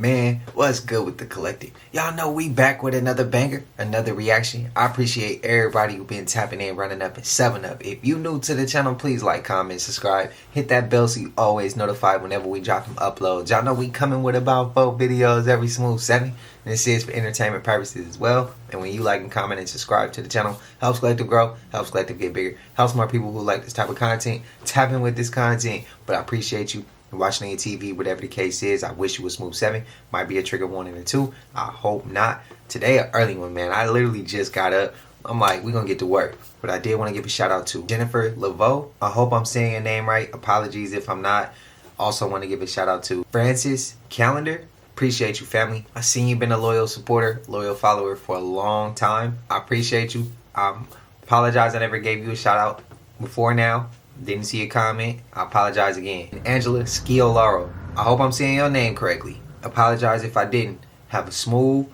Man, what's good with the collective? Y'all know we back with another banger, another reaction. I appreciate everybody who been tapping in, running up, and 7-up. If you new to the channel, please like, comment, subscribe. Hit that bell so you always notified whenever we drop them uploads. Y'all know we coming with about 4 videos every smooth 7. And this is for entertainment purposes as well. And when you like and comment and subscribe to the channel, helps collective grow, helps collective get bigger, helps more people who like this type of content tap in with this content. But I appreciate you watching on your TV, whatever the case is. I wish you was smooth 7. Might be a trigger warning or 2. I hope not. Today an early one, man. I literally just got up. I'm like, we're gonna get to work. But I did want to give a shout out to Jennifer Laveau. I hope I'm saying your name right. Apologies if I'm not. Also want to give a shout out to Francis Calendar. Appreciate you, family. I seen you been a loyal supporter, loyal follower for a long time. I appreciate you. Apologize I never gave you a shout out before now. Didn't see a comment. I apologize again. And Angela Sciolaro. I hope I'm saying your name correctly. Apologize if I didn't. Have a smooth,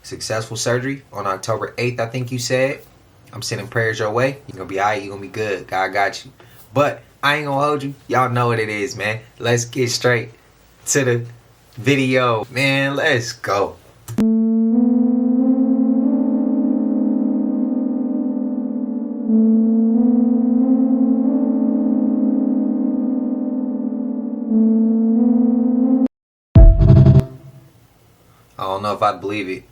successful surgery on October 8th, I think you said. I'm sending prayers your way. You're going to be alright. You're going to be good. God got you. But I ain't going to hold you. Y'all know what it is, man. Let's get straight to the video. Man, let's go. I don't know if I'd believe it.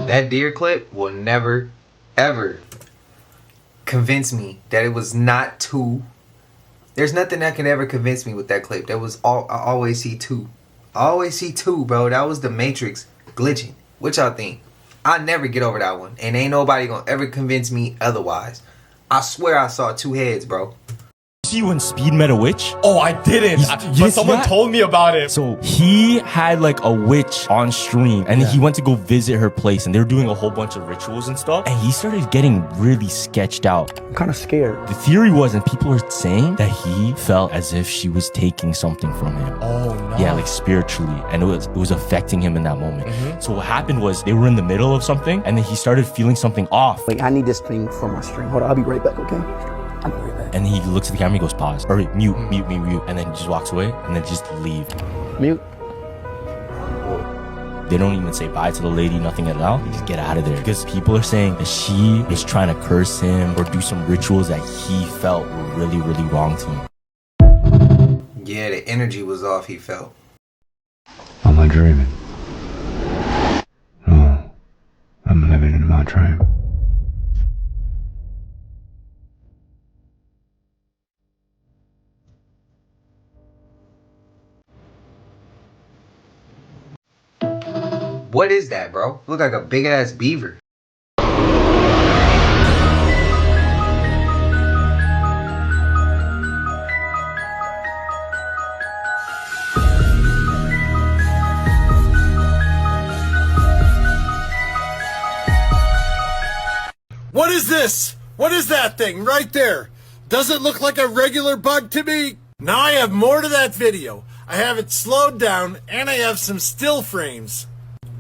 That deer clip will never, ever convince me that it was not 2. There's nothing that can ever convince me with that clip. That was all. I always see 2. I always see 2, bro. That was the Matrix glitching. What y'all think? I never get over that one. And ain't nobody gonna ever convince me otherwise. I swear I saw 2 heads, bro. See when Speed met a witch? Oh, I didn't. But someone told me about it. So he had like a witch on stream, and he went to go visit her place, and they were doing a whole bunch of rituals and stuff, and he started getting really sketched out. I'm kind of scared. The theory was, and people were saying, that he felt as if she was taking something from him. Oh no. Yeah, like spiritually, and it was affecting him in that moment. So what happened was they were in the middle of something, and then he started feeling something off. Wait, I need this thing for my stream. Hold on, I'll be right back, okay? I'll be right back. And he looks at the camera, he goes, pause, or mute, and then just walks away, and then just leave. Mute. They don't even say bye to the lady, nothing at all. They just get out of there. Because people are saying that she was trying to curse him or do some rituals that he felt were really, really wrong to him. Yeah, the energy was off, he felt. Am I dreaming? No, I'm living in my dream. What is that, bro? Look like a big ass beaver. What is this? What is that thing right there? Does it look like a regular bug to me? Now I have more to that video. I have it slowed down and I have some still frames.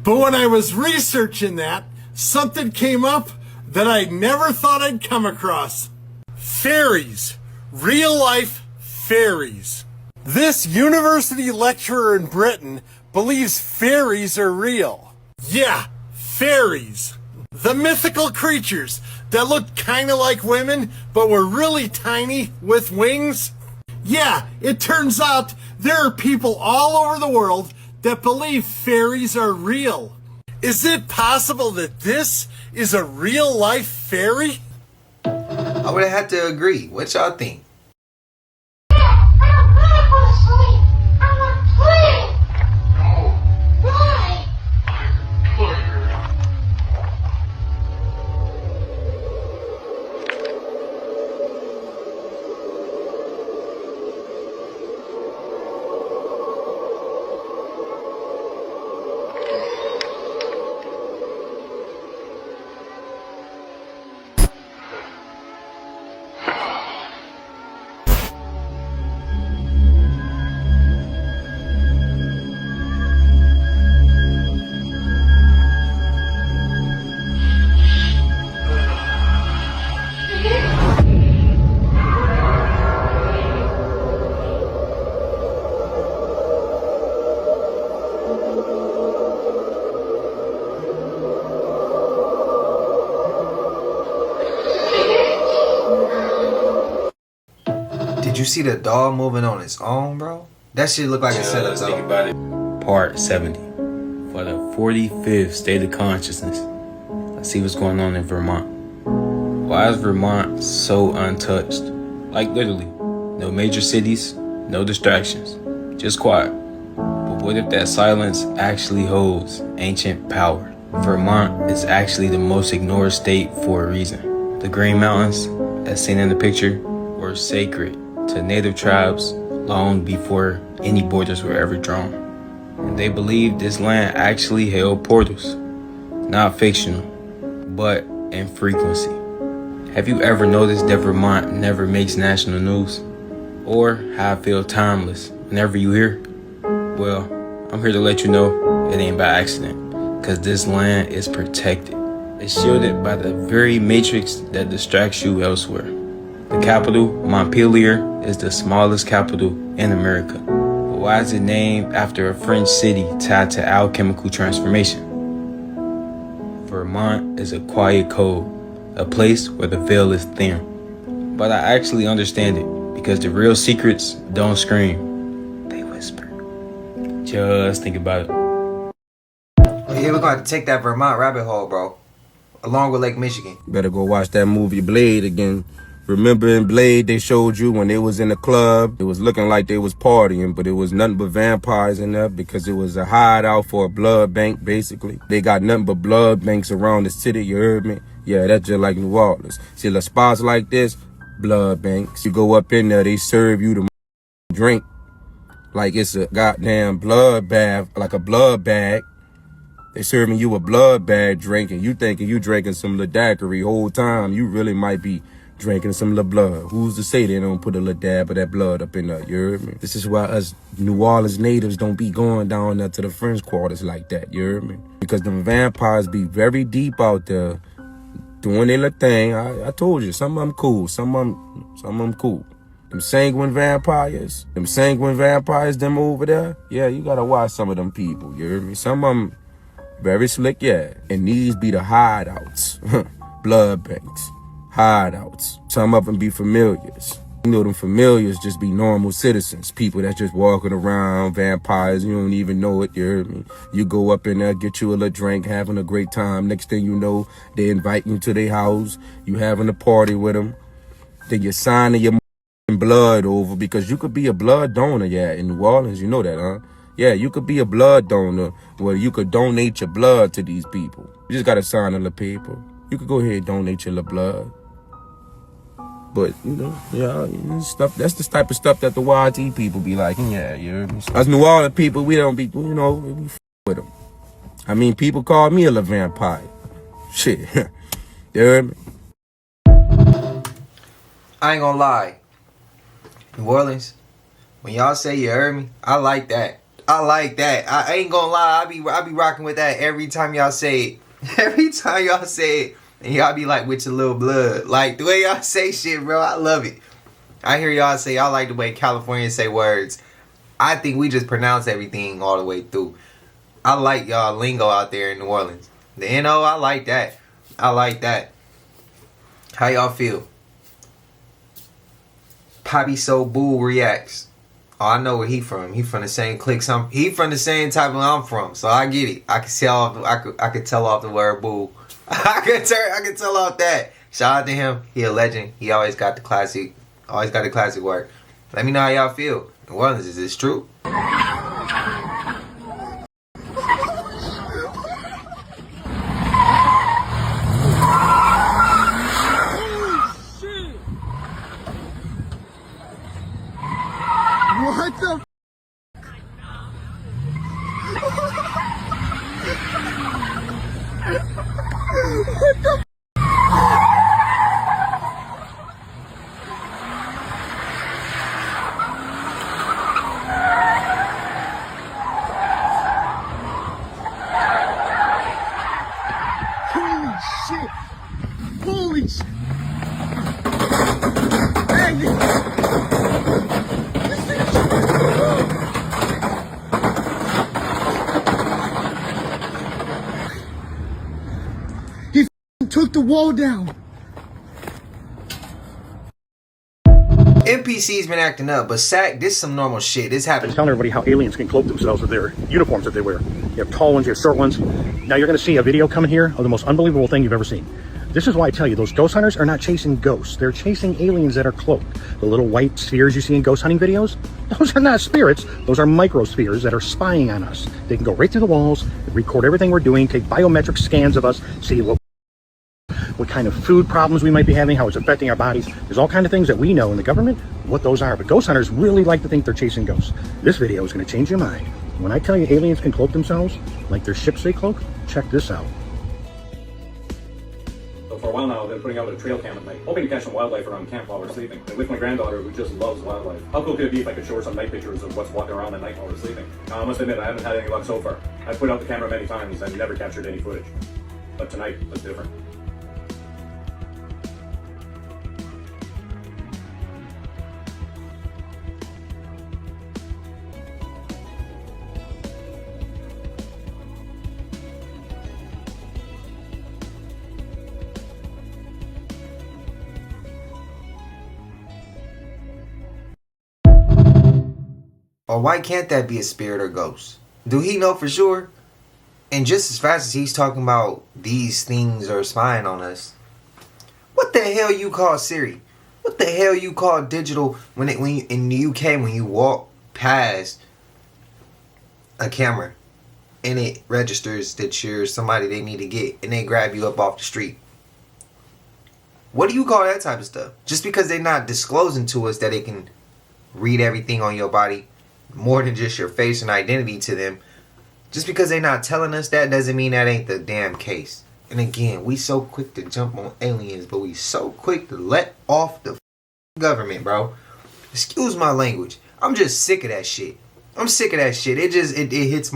But when I was researching that, something came up that I never thought I'd come across. Fairies. Real life fairies. This university lecturer in Britain believes fairies are real. Yeah, fairies. The mythical creatures that looked kinda like women, but were really tiny with wings. Yeah, it turns out there are people all over the world that believe fairies are real. Is it possible that this is a real-life fairy? I would have to agree. What y'all think? Did you see the dog moving on its own, bro? That shit look like a setup. Let's think about it. Part 70 for the 45th State of Consciousness. Let's see what's going on in Vermont. Why is Vermont so untouched? Like literally, no major cities, no distractions, just quiet. But what if that silence actually holds ancient power? Vermont is actually the most ignored state for a reason. The Green Mountains, as seen in the picture, were sacred to native tribes long before any borders were ever drawn. And they believed this land actually held portals, not fictional, but in frequency. Have you ever noticed that Vermont never makes national news? Or how I feel timeless whenever you hear? Well, I'm here to let you know it ain't by accident, because this land is protected. It's shielded by the very matrix that distracts you elsewhere. The capital, Montpelier, is the smallest capital in America. But why is it named after a French city tied to alchemical transformation? Vermont is a quiet code, a place where the veil is thin. But I actually understand it, because the real secrets don't scream, they whisper. Just think about it. Yeah, we're going to take that Vermont rabbit hole, bro. Along with Lake Michigan. Better go watch that movie Blade again. Remember in Blade, they showed you when they was in the club, it was looking like they was partying, but it was nothing but vampires in there because it was a hideout for a blood bank, basically. They got nothing but blood banks around the city, you heard me? Yeah, that's just like New Orleans. See, the spots like this, blood banks. You go up in there, they serve you the drink like it's a goddamn blood bath, like a blood bag. They serving you a blood bag drink, and you thinking you drinking some little daiquiri whole time. You really might be drinking some little blood. Who's to say they don't put a little dab of that blood up in there, you heard me? This is why us New Orleans natives don't be going down there to the French quarters like that, you heard me? Because them vampires be very deep out there doing their little thing. I told you, some of them cool, some of them cool. Them sanguine vampires, them over there, yeah, you gotta watch some of them people, you heard me? Some of them very slick, yeah. And these be the hideouts, blood banks. Hideouts. Some of them be familiars. You know, them familiars just be normal citizens, people that just walking around, vampires, you don't even know it, you heard me? You go up in there, get you a little drink, having a great time. Next thing you know, they invite you to their house, you having a party with them. Then you're signing your blood over, because you could be a blood donor, yeah, in New Orleans, you know that, huh? Yeah, you could be a blood donor where you could donate your blood to these people. You just gotta sign a little paper. You could go ahead and donate your little blood. But, you know, yeah, stuff. That's the type of stuff that the YT people be like, yeah, you heard me? Us New Orleans people, we don't be, you know, we with them. I mean, people call me a little vampire. Shit. You heard me? I ain't gonna lie. New Orleans, when y'all say you heard me, I like that. I ain't gonna lie, I be rocking with that every time y'all say it. Every time y'all say it, and y'all be like with your little blood. Like, the way y'all say shit, bro, I love it. I hear y'all say y'all like the way Californians say words. I think we just pronounce everything all the way through. I like y'all lingo out there in New Orleans. The N.O., I like that. I like that. How y'all feel? Poppy So Bull reacts. Oh, I know where he from. He from the same clique. He from the same type of I'm from. So I get it. I can tell. I could tell off the word bull. I could tell off that. Shout out to him. He a legend. He always got the classic. Always got the classic work. Let me know how y'all feel. Well, is this true? What the? What the? Holy shit! Holy shit! He took the wall down. NPC's been acting up, but Sack, this is some normal shit. This happens. Telling everybody how aliens can cloak themselves with their uniforms that they wear. You have tall ones, you have short ones. Now you're going to see a video coming here of the most unbelievable thing you've ever seen. This is why I tell you, those ghost hunters are not chasing ghosts. They're chasing aliens that are cloaked. The little white spheres you see in ghost hunting videos, those are not spirits. Those are microspheres that are spying on us. They can go right through the walls, record everything we're doing, take biometric scans of us, see what kind of food problems we might be having, how it's affecting our bodies. There's all kinds of things that we know in the government, what those are. But ghost hunters really like to think they're chasing ghosts. This video is going to change your mind. When I tell you aliens can cloak themselves, like their ships they cloak, check this out. So for a while now, I've been putting out a trail cam at night, hoping to catch some wildlife around camp while we're sleeping. And with my granddaughter, who just loves wildlife. How cool could it be if I could show her some night pictures of what's walking around at night while we're sleeping? Now, I must admit, I haven't had any luck so far. I've put out the camera many times and never captured any footage. But tonight was different. Or why can't that be a spirit or ghost? Do he know for sure? And just as fast as he's talking about these things are spying on us, what the hell you call Siri? What the hell you call digital when you, in the UK when you walk past a camera and it registers that you're somebody they need to get and they grab you up off the street? What do you call that type of stuff? Just because they're not disclosing to us that they can read everything on your body, more than just your face and identity to them, just because they're not telling us that doesn't mean that ain't the damn case. And again, we so quick to jump on aliens, but we so quick to let off the government, bro. Excuse my language. I'm just sick of that shit. I'm sick of that shit. It hits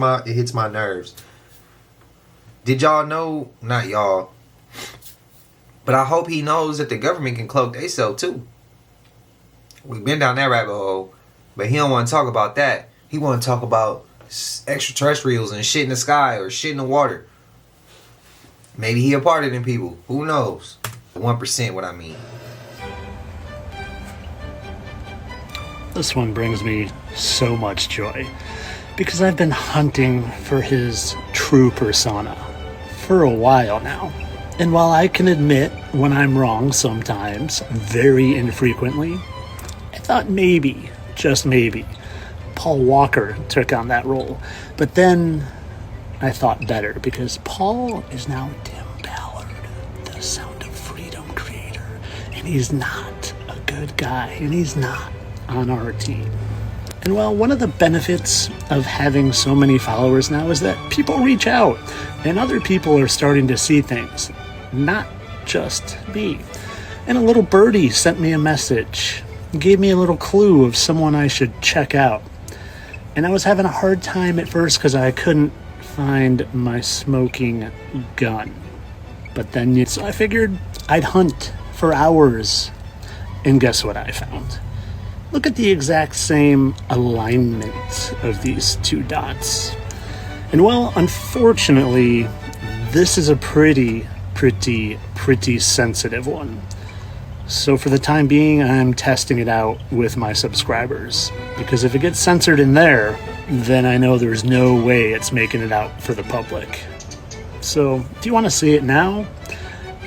my nerves. Did y'all know? Not y'all, but I hope he knows that the government can cloak themselves too. We've been down that rabbit hole, but he don't want to talk about that. He want to talk about extraterrestrials and shit in the sky or shit in the water. Maybe he a part of them people. Who knows? 1% what I mean. This one brings me so much joy because I've been hunting for his true persona for a while now. And while I can admit when I'm wrong sometimes, very infrequently, I thought maybe, just maybe, Paul Walker took on that role. But then I thought better because Paul is now Tim Ballard, the Sound of Freedom creator. And he's not a good guy, and he's not on our team. And well, one of the benefits of having so many followers now is that people reach out and other people are starting to see things, not just me. And a little birdie sent me a message, gave me a little clue of someone I should check out. And I was having a hard time at first because I couldn't find my smoking gun. But then so I figured I'd hunt for hours. And guess what I found? Look at the exact same alignment of these two dots. And well, unfortunately, this is a pretty sensitive one. So for the time being, I'm testing it out with my subscribers. Because if it gets censored in there, then I know there's no way it's making it out for the public. So if you want to see it now,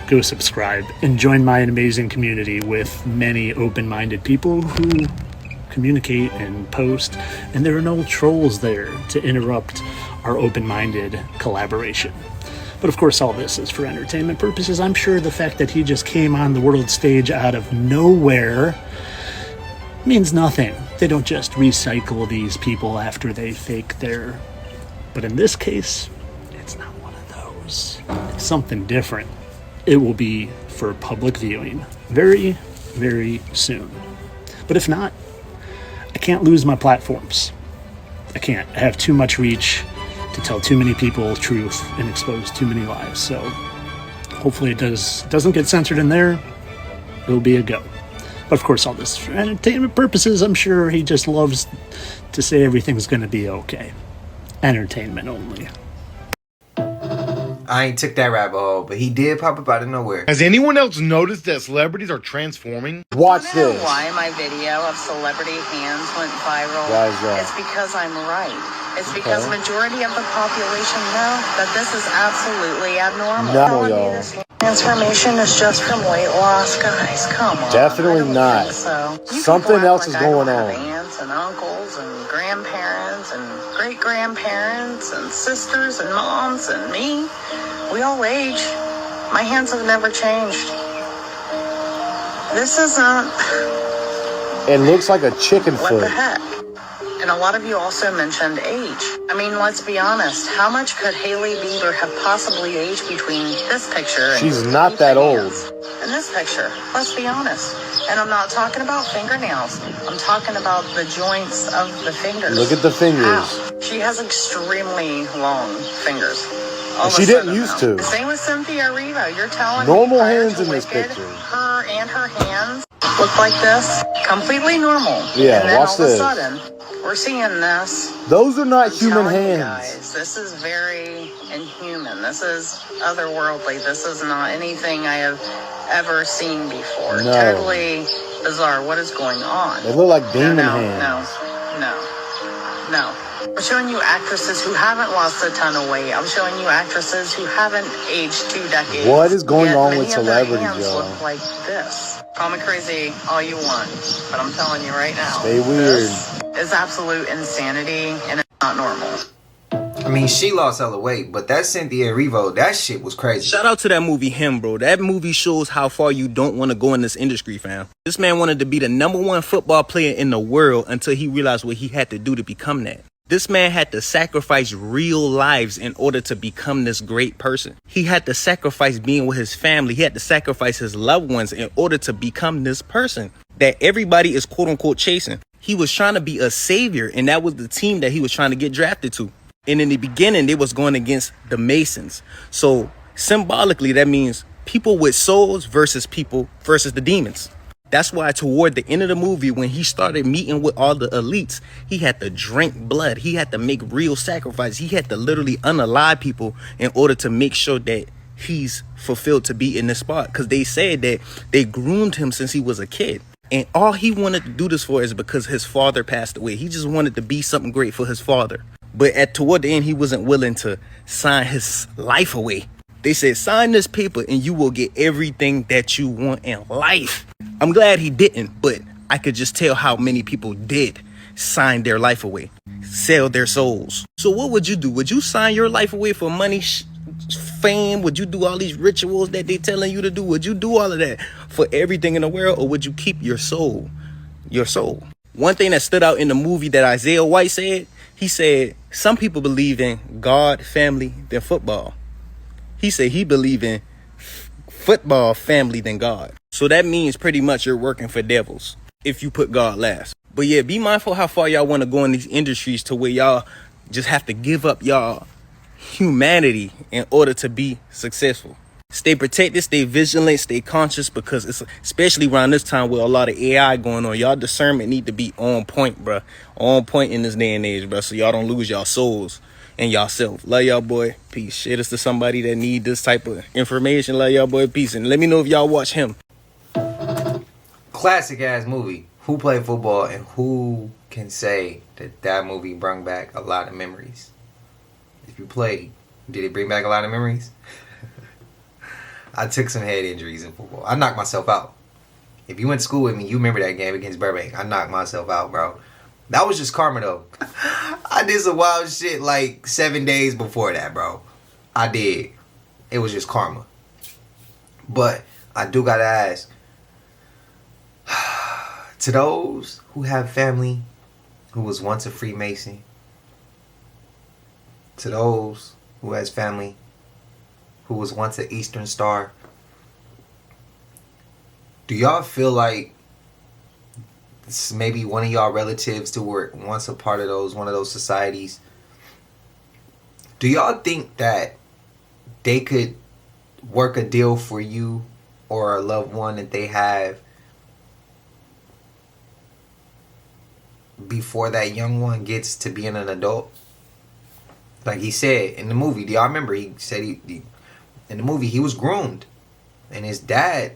go subscribe and join my amazing community with many open-minded people who communicate and post, and there are no trolls there to interrupt our open-minded collaboration. But of course, all this is for entertainment purposes. I'm sure the fact that he just came on the world stage out of nowhere means nothing. They don't just recycle these people after they fake their... But in this case, it's not one of those. It's something different. It will be for public viewing very, very soon. But if not, I can't lose my platforms. I can't. I have too much reach to tell too many people the truth and expose too many lies. So hopefully it doesn't get censored in there. It'll be a go. But of course, all this for entertainment purposes. I'm sure he just loves to say everything's going to be okay. Entertainment only. I ain't took that rabbit hole, but he did pop up out of nowhere. Has anyone else noticed that celebrities are transforming? Watch You know this. why my video of celebrity hands went viral? Why is that? It's because I'm right. It's because majority of the population know that this is absolutely abnormal. No, y'all. This transformation is just from weight loss, guys. Come on. Definitely I don't not. think so. You Something people else act is like I going don't have on. aunts and uncles and grandparents and great-grandparents and sisters and moms and me. We all age. My hands have never changed. This isn't... It looks like a chicken What foot. the heck? And a lot of you also mentioned age. I mean, let's be honest. How much could Hailey Bieber have possibly aged between this picture and She's not that old. and this picture? Let's be honest. And I'm not talking about fingernails. I'm talking about the joints of the fingers. Look at the fingers. Ow. She has extremely long fingers. All And of she a didn't sudden, used though. to. Same with Cynthia Erivo. You're telling Normal me prior hands to in this Wicked, picture. her and her hands look like this, completely normal. Yeah, and then watch all this. of a sudden, we're seeing this. Those are not I'm human telling you hands. guys, this is very inhuman. This is otherworldly. This is not anything I have ever seen before. No. Totally bizarre. What is going on? They look like demon no, hands. No. I'm showing you actresses who haven't lost a ton of weight. I'm showing you actresses who haven't aged 2 decades. What is going Yet on many with of their celebrities, hands y'all? look like this. Call me crazy all you want, but I'm telling you right now. Stay weird. This is absolute insanity, and it's not normal. I mean, she lost hella weight, but that Cynthia Erivo, that shit was crazy. Shout out to that movie, Him, bro. That movie shows how far you don't want to go in this industry, fam. This man wanted to be the #1 football player in the world until he realized what he had to do to become that. This man had to sacrifice real lives in order to become this great person. He had to sacrifice being with his family. He had to sacrifice his loved ones in order to become this person that everybody is quote unquote chasing. He was trying to be a savior, and that was the team that he was trying to get drafted to. And in the beginning, they was going against the Masons. So symbolically, that means people with souls versus people versus the demons. That's why toward the end of the movie, when he started meeting with all the elites, he had to drink blood. He had to make real sacrifices. He had to literally unalive people in order to make sure that he's fulfilled to be in this spot. Because they said that they groomed him since he was a kid. And all he wanted to do this for is because his father passed away. He just wanted to be something great for his father. But toward the end, he wasn't willing to sign his life away. They said, sign this paper and you will get everything that you want in life. I'm glad he didn't, but I could just tell how many people did sign their life away, sell their souls. So what would you do? Would you sign your life away for money, fame? Would you do all these rituals that they telling you to do? Would you do all of that for everything in the world? Or would you keep your soul? Your soul. One thing that stood out in the movie that Isaiah White said, he said, some people believe in God, family, then football. He said he believe in football, family, than God. So that means pretty much you're working for devils if you put God last. But yeah, be mindful how far y'all want to go in these industries to where y'all just have to give up y'all humanity in order to be successful. Stay protected, stay vigilant, stay conscious, because it's especially around this time with a lot of AI going on. Y'all discernment need to be on point, bro. On point in this day and age, bro, so y'all don't lose y'all souls and y'all self. Love y'all, boy. Peace. Share this to somebody that need this type of information. Love y'all, boy. Peace. And let me know if y'all watch Him. Classic ass movie. Who played football and who can say that that movie brought back a lot of memories? If you played, did it bring back a lot of memories? I took some head injuries in football. I knocked myself out. If you went to school with me, you remember that game against Burbank. I knocked myself out, bro. That was just karma, though. I did some wild shit like 7 days before that, bro. I did. It was just karma. But I do gotta ask, to those who have family who was once a Freemason, to those who has family who was once an Eastern Star, do y'all feel like maybe one of y'all relatives who were once a part of one of those societies, do y'all think that they could work a deal for you or a loved one that they have before that young one gets to being an adult? Like he said in the movie, do y'all remember he said in the movie he was groomed and his dad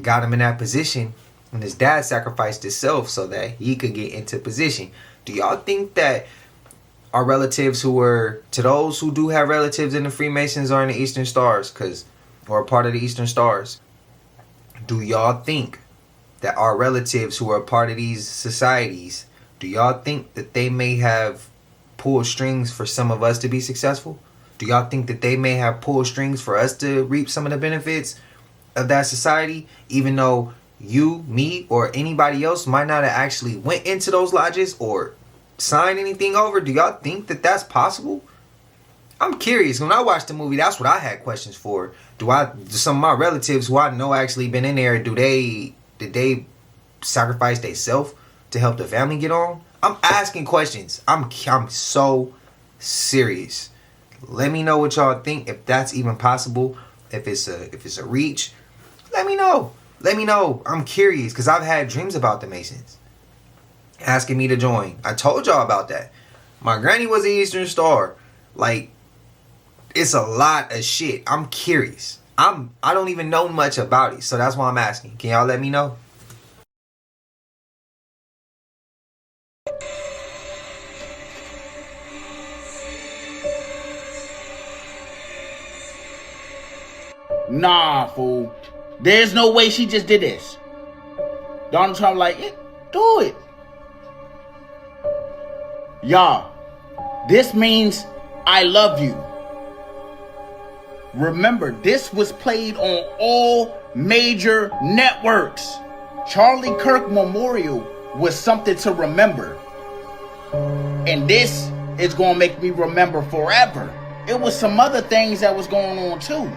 got him in that position, and his dad sacrificed himself so that he could get into position. Do y'all think that our relatives who were, to those who do have relatives in the Freemasons or in the Eastern Stars, or a part of the Eastern Stars, do y'all think that our relatives who are a part of these societies, do y'all think that they may have pulled strings for some of us to be successful? Do y'all think that they may have pulled strings for us to reap some of the benefits of that society, even though you, me, or anybody else might not have actually went into those lodges or signed anything over? Do y'all think that that's possible? I'm curious. When I watched the movie, that's what I had questions for. Do some of my relatives who I know actually been in there, did they sacrifice themselves to help the family get on? I'm asking questions. I'm so serious. Let me know what y'all think, if that's even possible, if it's a reach. Let me know. Let me know. I'm curious because I've had dreams about the Masons asking me to join. I told y'all about that. My granny was an Eastern Star. Like, it's a lot of shit. I'm curious. I don't even know much about it, so that's why I'm asking. Can y'all let me know? Nah, fool. There's no way she just did this. Donald Trump like, do it. Y'all, this means I love you. Remember, this was played on all major networks. Charlie Kirk Memorial was something to remember. And this is going to make me remember forever. It was some other things that was going on too.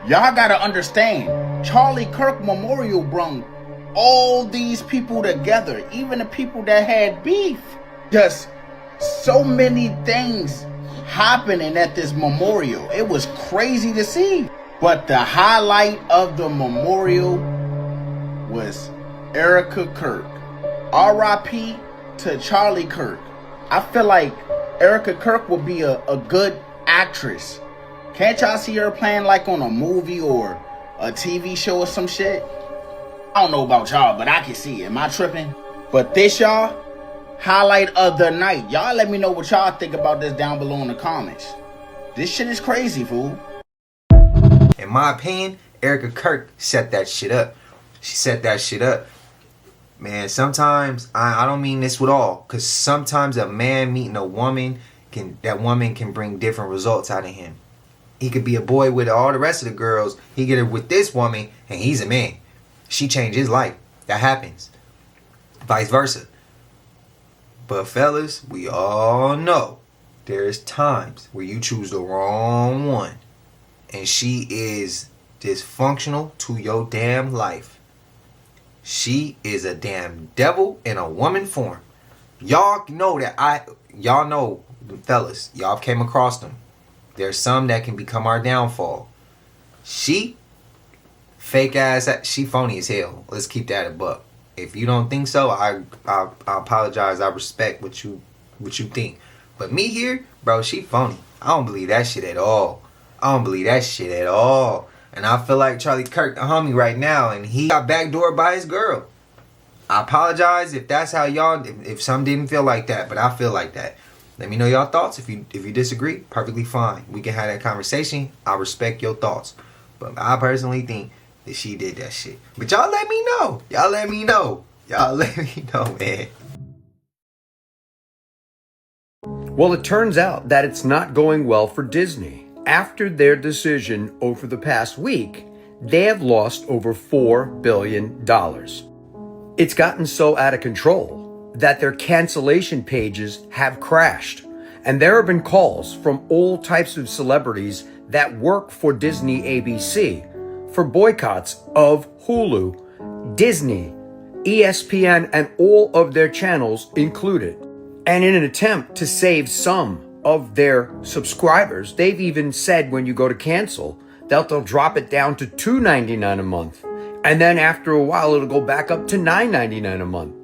Y'all gotta understand, Charlie Kirk Memorial brung all these people together, even the people that had beef. Just so many things happening at this memorial. It was crazy to see. But the highlight of the memorial was Erica Kirk. R.I.P. to Charlie Kirk. I feel like Erica Kirk would be a good actress. Can't y'all see her playing like on a movie or a TV show or some shit? I don't know about y'all, but I can see it. Am I tripping? But this, y'all, highlight of the night. Y'all let me know what y'all think about this down below in the comments. This shit is crazy, fool. In my opinion, Erica Kirk set that shit up. She set that shit up. Man, sometimes, I don't mean this with all, because sometimes a man meeting a woman, that woman can bring different results out of him. He could be a boy with all the rest of the girls. He get it with this woman, and he's a man. She changed his life. That happens. Vice versa. But fellas, we all know there's times where you choose the wrong one, and she is dysfunctional to your damn life. She is a damn devil in a woman form. Y'all know that y'all know them fellas. Y'all came across them. There's some that can become our downfall. She fake ass. She phony as hell. Let's keep that a buck. If you don't think so, I apologize. I respect what you think. But me here, bro, she phony. I don't believe that shit at all. I don't believe that shit at all. And I feel like Charlie Kirk, the homie right now, and he got backdoored by his girl. I apologize if that's how y'all, if some didn't feel like that, but I feel like that. Let me know y'all thoughts. If you disagree, perfectly fine. We can have that conversation. I respect your thoughts. But I personally think that she did that shit. But y'all let me know. Y'all let me know. Y'all let me know, man. Well, it turns out that it's not going well for Disney. After their decision over the past week, they have lost over $4 billion. It's gotten so out of control that their cancellation pages have crashed. And there have been calls from all types of celebrities that work for Disney ABC for boycotts of Hulu, Disney, ESPN, and all of their channels included. And in an attempt to save some of their subscribers, they've even said when you go to cancel, they'll drop it down to $2.99 a month. And then after a while, it'll go back up to $9.99 a month.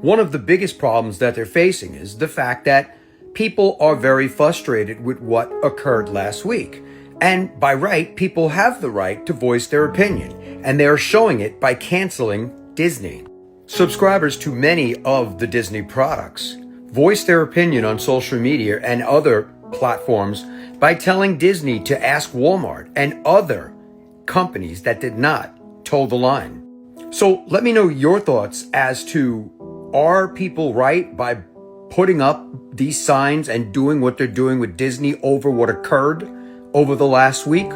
One of the biggest problems that they're facing is the fact that people are very frustrated with what occurred last week. And by right, people have the right to voice their opinion. And they are showing it by canceling Disney. Subscribers to many of the Disney products voice their opinion on social media and other platforms by telling Disney to ask Walmart and other companies that did not toe the line. So let me know your thoughts as to, are people right by putting up these signs and doing what they're doing with Disney over what occurred over the last week?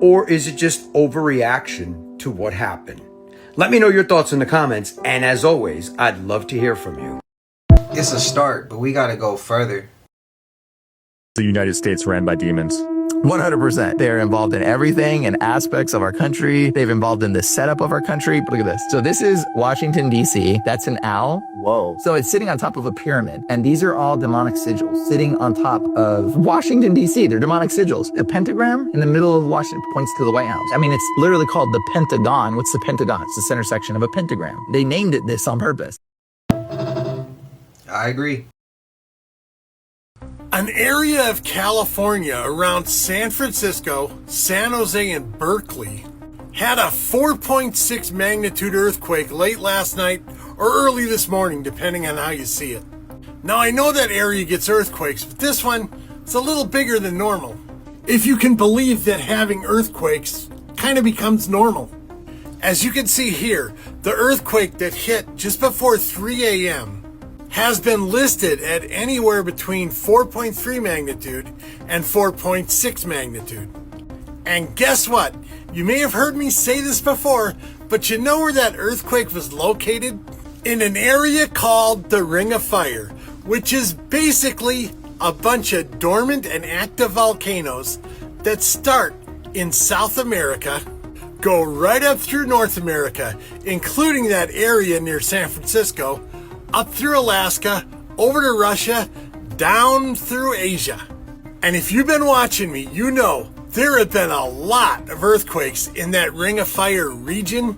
Or is it just overreaction to what happened? Let me know your thoughts in the comments, and as always, I'd love to hear from you. It's a start, but we gotta go further. The United States ran by demons. 100%. They're involved in everything and aspects of our country. They've involved in the setup of our country. Look at this. So this is Washington, D.C. That's an owl. Whoa. So it's sitting on top of a pyramid. And these are all demonic sigils sitting on top of Washington, D.C. They're demonic sigils. A pentagram in the middle of Washington points to the White House. I mean, it's literally called the Pentagon. What's the Pentagon? It's the center section of a pentagram. They named it this on purpose. I agree. An area of California around San Francisco, San Jose, and Berkeley had a 4.6 magnitude earthquake late last night or early this morning, depending on how you see it. Now, I know that area gets earthquakes, but this one is a little bigger than normal. If you can believe that having earthquakes kind of becomes normal. As you can see here, the earthquake that hit just before 3 a.m. has been listed at anywhere between 4.3 magnitude and 4.6 magnitude. And guess what? You may have heard me say this before, but you know where that earthquake was located? In an area called the Ring of Fire, which is basically a bunch of dormant and active volcanoes that start in South America, go right up through North America, including that area near San Francisco, up through Alaska, over to Russia, down through Asia. And if you've been watching me, you know there have been a lot of earthquakes in that Ring of Fire region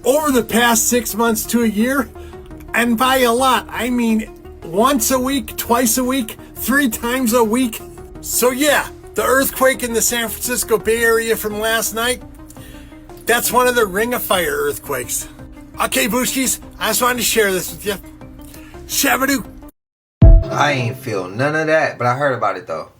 over the past 6 months to a year. And by a lot, I mean once a week, twice a week, 3 times a week. So yeah, the earthquake in the San Francisco Bay Area from last night, that's one of the Ring of Fire earthquakes. Okay, Booshkies, I just wanted to share this with you. Shabadoo. I ain't feel none of that, but I heard about it though.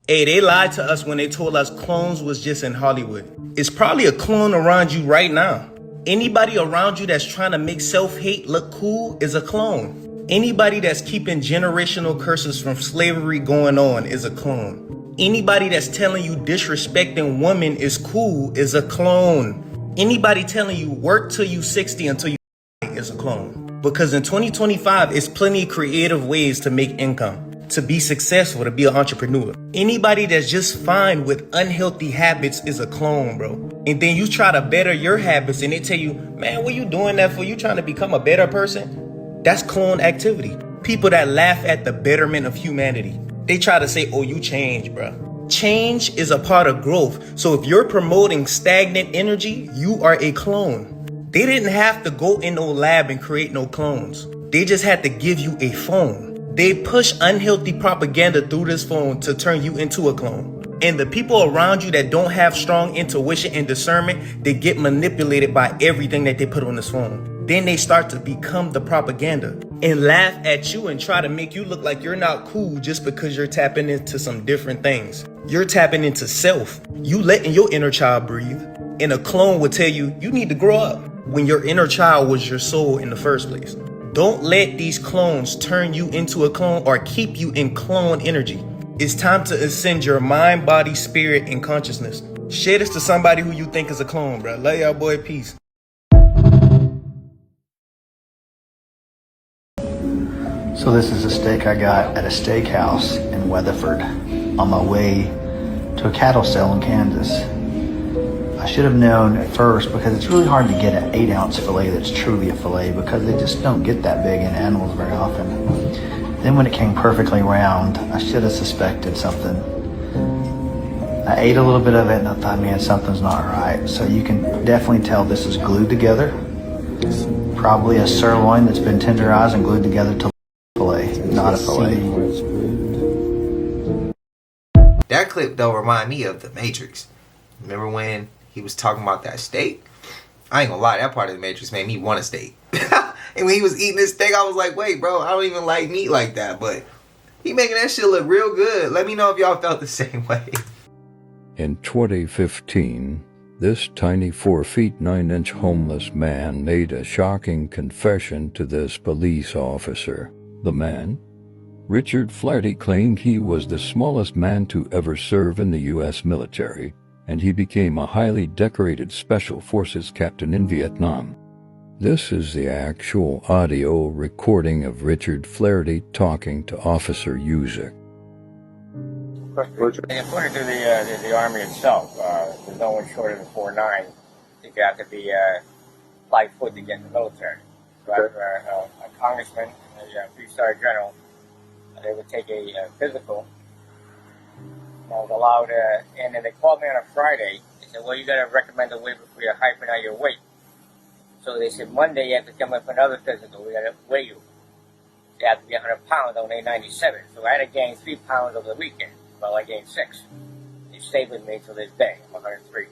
Hey, they lied to us when they told us clones was just in Hollywood. It's probably a clone around you right now. Anybody around you that's trying to make self-hate look cool is a clone. Anybody that's keeping generational curses from slavery going on is a clone. Anybody that's telling you disrespecting women is cool is a clone. Anybody telling you work till you 60 until you is a clone. Because in 2025, it's plenty of creative ways to make income, to be successful, to be an entrepreneur. Anybody that's just fine with unhealthy habits is a clone, bro. And then you try to better your habits and they tell you, man, what you doing that for? You trying to become a better person? That's clone activity. People that laugh at the betterment of humanity. They try to say, oh, you change, bro. Change is a part of growth. So if you're promoting stagnant energy, you are a clone. They didn't have to go in no lab and create no clones. They just had to give you a phone. They push unhealthy propaganda through this phone to turn you into a clone. And the people around you that don't have strong intuition and discernment, they get manipulated by everything that they put on this phone. Then they start to become the propaganda and laugh at you and try to make you look like you're not cool just because you're tapping into some different things. You're tapping into self. You letting your inner child breathe. And a clone will tell you, you need to grow up, when your inner child was your soul in the first place. Don't let these clones turn you into a clone or keep you in clone energy. It's time to ascend your mind, body, spirit, and consciousness. Share this to somebody who you think is a clone, bro. Love y'all, boy. Peace. So this is a steak I got at a steakhouse in Weatherford on my way to a cattle sale in Kansas. I should have known at first, because it's really hard to get an 8-ounce filet that's truly a filet, because they just don't get that big in animals very often. Then when it came perfectly round, I should have suspected something. I ate a little bit of it and I thought, man, something's not right. So you can definitely tell this is glued together. Probably a sirloin that's been tenderized and glued together to filet, not a filet. That clip though remind me of The Matrix. Remember when he was talking about that steak? I ain't gonna lie, that part of The Matrix made me want a steak. And when he was eating this steak, I was like, wait, bro, I don't even like meat like that. But he making that shit look real good. Let me know if y'all felt the same way. In 2015, this tiny 4 feet 9 inch homeless man made a shocking confession to this police officer. The man, Richard Flaherty, claimed he was the smallest man to ever serve in the U.S. military, and he became a highly decorated Special Forces captain in Vietnam. This is the actual audio recording of Richard Flaherty talking to Officer Usyk. According to the Army itself, there's no one shorter than 4'9". I think you have to be 5 foot to get in the military. So after a congressman, a 3-star general, they would take a physical. I was allowed, and then they called me on a Friday. They said, well, you got to recommend a waiver for your height and not your weight. So they said, Monday you have to come in for another physical. We got to weigh you. You have to be 100 pounds on day 97. So I had to gain 3 pounds over the weekend. Well, I gained 6. They stayed with me till this day. I'm 103.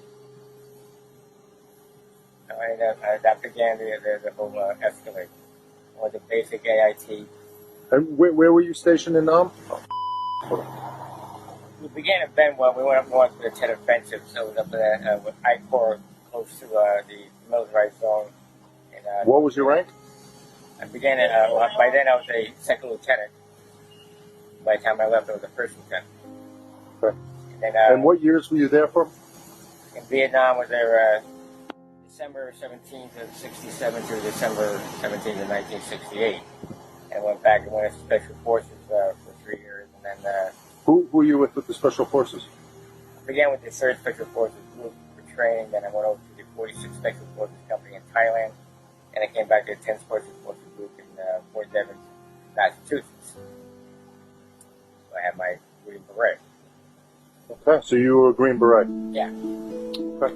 And that began the whole escalate. Or the basic AIT. And where were you stationed in Nam? We began in Benwell. We went up north for the Tet Offensive. So it was up there with I-4 close to the militarized zone. And, what was your rank? I began by then I was a second lieutenant. By the time I left, I was a first lieutenant. Okay. And, and what years were you there for? In Vietnam, was there December 17th of 67 through December 17th of 1968. And went back and went into Special Forces for 3 years. And then who were you with the Special Forces? I began with the 3rd Special Forces group for training. Then I went over to the 46th Special Forces Company in Thailand. And I came back to the 10th Special Forces group in Fort Devens, Massachusetts. So I had my Green Beret. Okay, so you were a Green Beret? Yeah. Okay.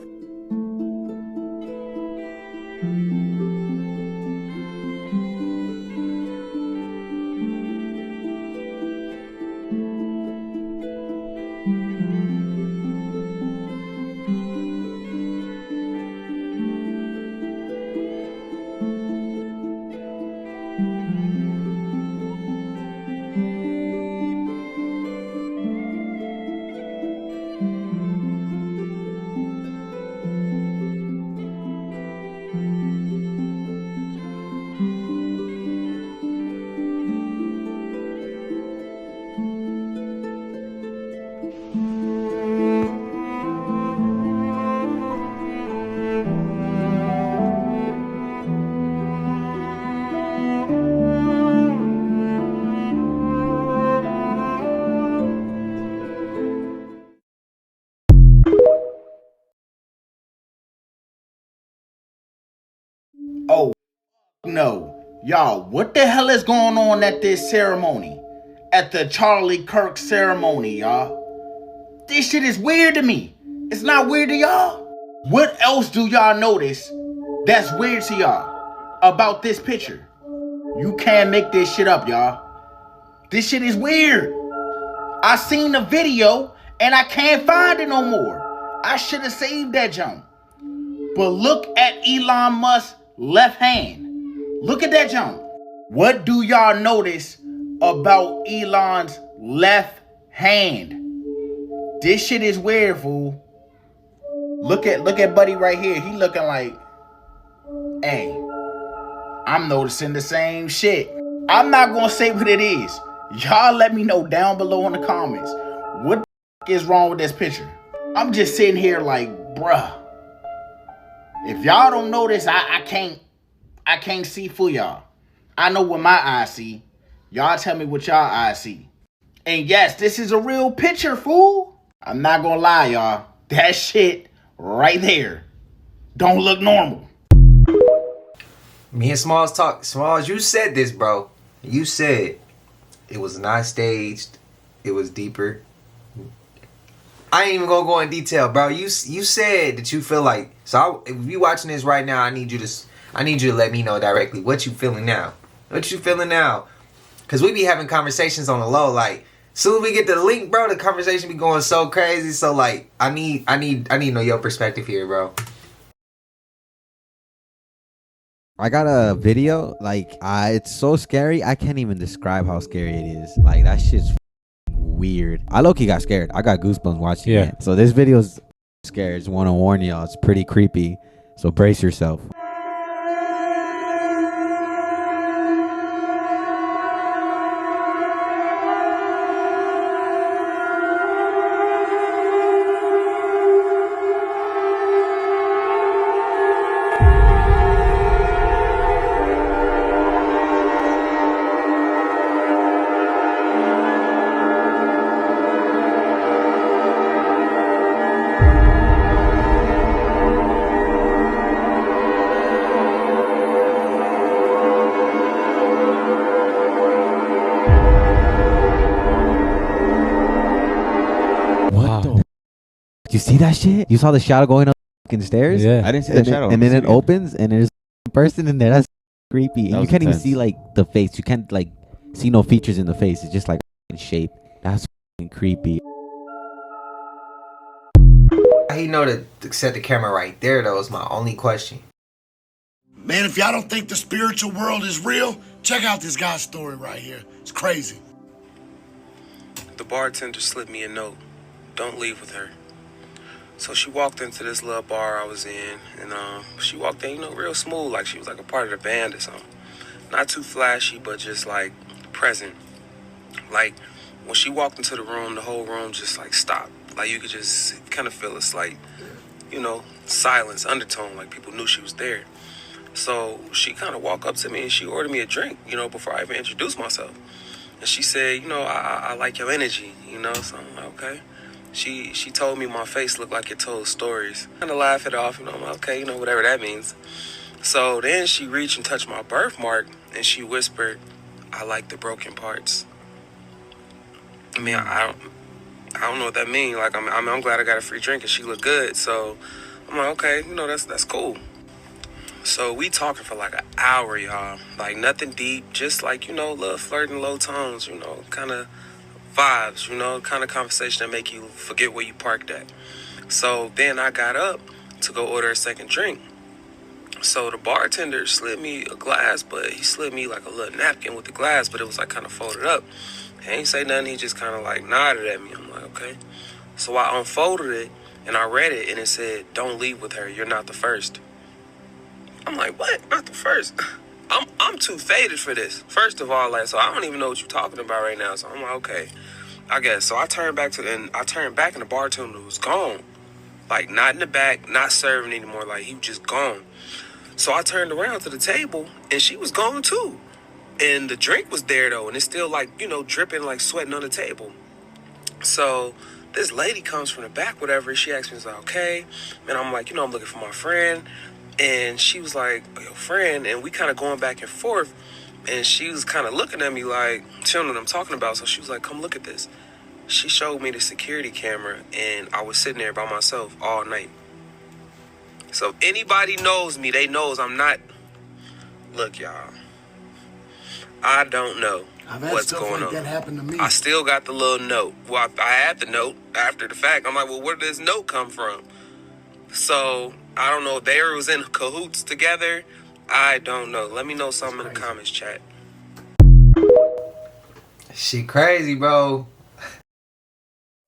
Oh, no. Y'all, what the hell is going on at this ceremony? At the Charlie Kirk ceremony, y'all? This shit is weird to me. It's not weird to y'all? What else do y'all notice that's weird to y'all about this picture? You can't make this shit up, y'all. This shit is weird. I seen the video And I can't find it no more. I should have saved that junk. But look at Elon Musk's left hand. Look at that junk. What do y'all notice about Elon's left hand? This shit is weird, fool. Look at buddy right here. He looking like, hey, I'm noticing the same shit. I'm not gonna say what it is. Y'all let me know down below in the comments. What the is wrong with this picture? I'm just sitting here like, bruh. If y'all don't know this, I can't see for y'all. I know what my eyes see. Y'all tell me what y'all eyes see. And yes, this is a real picture, fool. I'm not gonna lie, y'all. That shit right there don't look normal. Me and Smalls talk. Smalls, you said this, bro. You said it was not staged. It was deeper. I ain't even gonna go in detail, bro. You said that you feel like. So if you watching this right now, I need you to let me know directly what you feeling now. What you feeling now? Cause we be having conversations on the low. Like soon as we get the link, bro, the conversation be going so crazy. So like, I need to know your perspective here, bro. I got a video, like, it's so scary, I can't even describe how scary it is. Like, that shit's weird. I low-key got scared. I got goosebumps watching it. So this video's scary. Just want to warn y'all, it's pretty creepy. So brace yourself. You see that shit? You saw the shadow going up the stairs? Yeah. I didn't see the shadow. And then it opens and there's a person in there. That's creepy. And you can't even see like the face. You can't like see no features in the face. It's just like shape. That's creepy. He know to set the camera right there though is my only question. Man, if y'all don't think the spiritual world is real, check out this guy's story right here. It's crazy. The bartender slipped me a note. Don't leave with her. So she walked into this little bar I was in, and she walked in, real smooth, like she was like a part of the band or something. Not too flashy, but just like present. Like when she walked into the room, the whole room just like stopped. Like you could just kind of feel it's like, silence, undertone, like people knew she was there. So she kind of walked up to me and she ordered me a drink, before I even introduced myself. And she said, I like your energy, so I'm like, okay. She told me my face looked like it told stories. Kind of laugh it off, I'm like, okay, whatever that means. So then she reached and touched my birthmark and she whispered, I like the broken parts. I mean, I don't know what that means. Like, I'm glad I got a free drink and she looked good. So I'm like, okay, that's cool. So we talking for like an hour, y'all. Like nothing deep, just like, little flirting, low tones, kind of vibes, kind of conversation that make you forget where you parked at. So then I got up to go order a second drink. So the bartender slid me a glass, but he slid me like a little napkin with the glass, but it was like kind of folded up. He ain't say nothing, he just kind of like nodded at me. I'm like, okay. So I unfolded it and I read it and it said, don't leave with her, you're not the first. I'm like, what? Not the first? I'm too faded for this. First of all, so I don't even know what you're talking about right now. So I'm like, okay, I guess. So I turned back and the bartender was gone. Like not in the back, not serving anymore. Like he was just gone. So I turned around to the table and she was gone too. And the drink was there though. And it's still like, dripping, like sweating on the table. So this lady comes from the back, whatever. And she asked me, like, okay. And I'm like, I'm looking for my friend. And she was like, your friend, and we kind of going back and forth, and she was kind of looking at me like, she don't know what I'm talking about, so she was like, come look at this. She showed me the security camera, and I was sitting there by myself all night. So if anybody knows me, they knows I'm not, look y'all, I don't know. I've had what's stuff going like on. that happen to me. I still got the little note. Well, I had the note after the fact. I'm like, well, where did this note come from? So I don't know if they was in cahoots together. I don't know. Let me know something in the comments, chat. Shit crazy, bro.